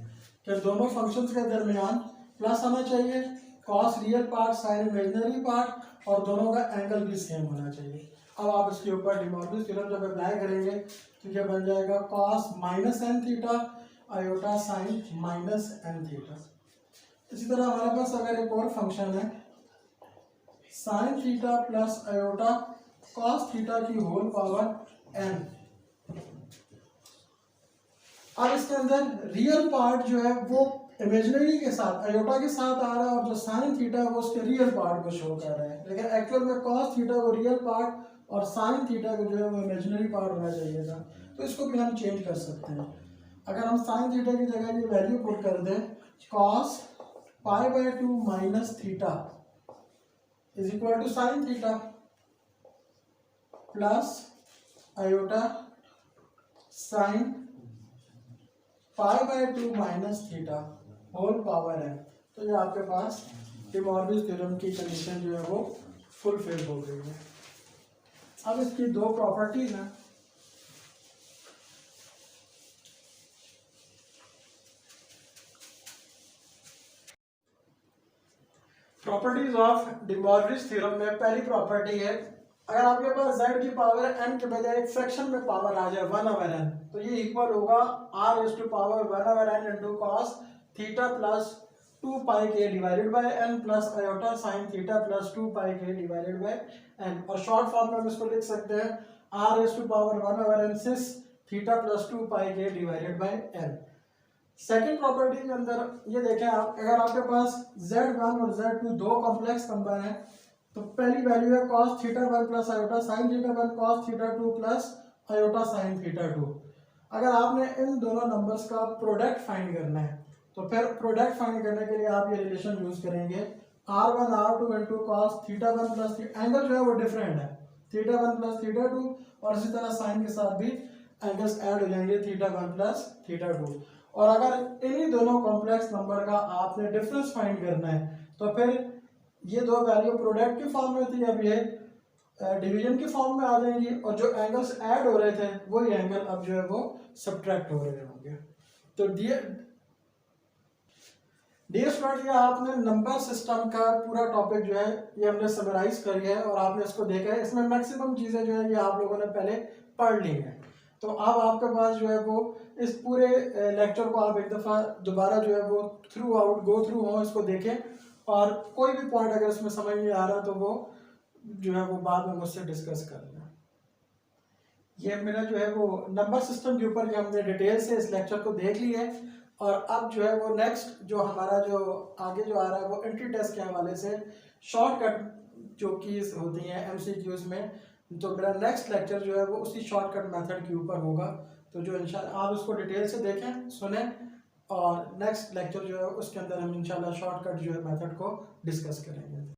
कि दोनों फंक्शंस के दरमियान प्लस आना चाहिए, cos real part sine imaginary part, और दोनों का एंगल भी सेम होना चाहिए। अब आप इसके ऊपर डी मॉर्गन्स थ्योरम जब अप्लाई करेंगे तो ये बन जाएगा cos minus n theta iota sine minus n theta. इसी तरह हमारे पास अगर एक और फंक्शन है sign theta plus iota cos theta की होल पावर n, अब इसके अंदर रियल पार्ट जो है वो इमेजिनरी के साथ आयोटा के साथ आ रहा है, और जो साइन थीटा है वो उसके रियल पार्ट को शो कर रहा है, लेकिन एक्चुअल में cos थीटा को रियल पार्ट और साइन थीटा को जो है वो इमेजिनरी पार्ट होना चाहिए था, तो इसको भी हम चेंज कर सकते हैं। अगर हम साइन थीटा की जगह ये वैल्यू पुट कर दें cos pi by 2 minus theta is equal to sine theta plus iota sine pi by 2 minus theta whole power है, तो ये आपके पास डी मॉर्गन्स थ्योरम की कंडीशन जो है वो फुलफिल हो गई है। अब इसकी दो प्रॉपर्टीज हैं, properties of D Morgan's theorem में पहली प्रॉपर्टी है अगर आपके पास z की पावर n के बजाय एक फ्रैक्शन में पावर आ जाए 1/n, तो ये इक्वल होगा r raise to power 1/n into cos theta plus 2 pi के divided by n plus iota sine theta plus 2 pi के डिवाइडेड बाय n, और शॉर्ट फॉर्म में हम इसको लिख सकते हैं r raise to power 1/n cis theta plus 2 pi के divided by n। Second property के अंदर ये देखें आप, अगर आपके पास z1 और z2 दो कॉम्प्लेक्स नंबर हैं तो पहली वैल्यू है cos theta 1 plus iota sine theta 1 cos theta 2 plus iota sine theta 2। अगर आपने इन दोनों नंबर्स का प्रोडक्ट फाइंड करना है तो फिर प्रोडक्ट फाइंड करने के लिए आप ये रिलेशन यूज करेंगे R1 R2 into cos theta one plus angle जो है वो डिफरेंट है, theta one plus theta two, और इसी तरह साइन के साथ भी एंगल्स ऐड हो जाएंगे, theta one plus theta two. और अगर इन्हीं दोनों कॉम्प्लेक्स नंबर का आपने डिफरेंस फाइंड करना है तो फिर ये दो वैल्यू प्रोडक्ट की फॉर्म में थी, अब ये डिवीजन की फॉर्म में आ जाएंगी, और जो एंगल्स ऐड हो रहे थे वही एंगल अब जो है वो सब्ट्रैक्ट हो रहे होंगे। तो डियर स्टूडेंट, ये आपने नंबर सिस्टम का पूरा टॉपिक जो है ये हमने समराइज कर लिया है और आपने इसको देखा है। इसमें मैक्सिमम चीज़ें जो है ये आप लोगों ने पहले पढ़ ली हैं। तो अब आपके पास जो है वो इस पूरे लेक्चर को आप एक दफ़ा दोबारा जो है वो गो थ्रू हो, इसको देखें, और कोई भी पॉइंट अगर इसमें समझ नहीं आ रहा तो वो जो है वो बाद में मुझसे डिस्कस कर लें। ये मेरा जो है वो नंबर सिस्टम के ऊपर जो हमने डिटेल से इस लेक्चर को देख लिया है, और अब जो है वो नेक्स्ट जो हमारा जो आगे जो आ रहा है वो एंट्री टेस्ट के हवाले से शॉर्टकट जो कीज होती हैं एमसीक्यूज में, तो मेरा नेक्स्ट लेक्चर जो है वो उसी शॉर्टकट मेथड के ऊपर होगा। तो जो इंशाल्लाह आप उसको डिटेल से देखें, सुने, और नेक्स्ट लेक्चर जो है उसके अंदर हम इंशाल्लाह शॉर्टकट जो है मेथड को डिस्कस करेंगे।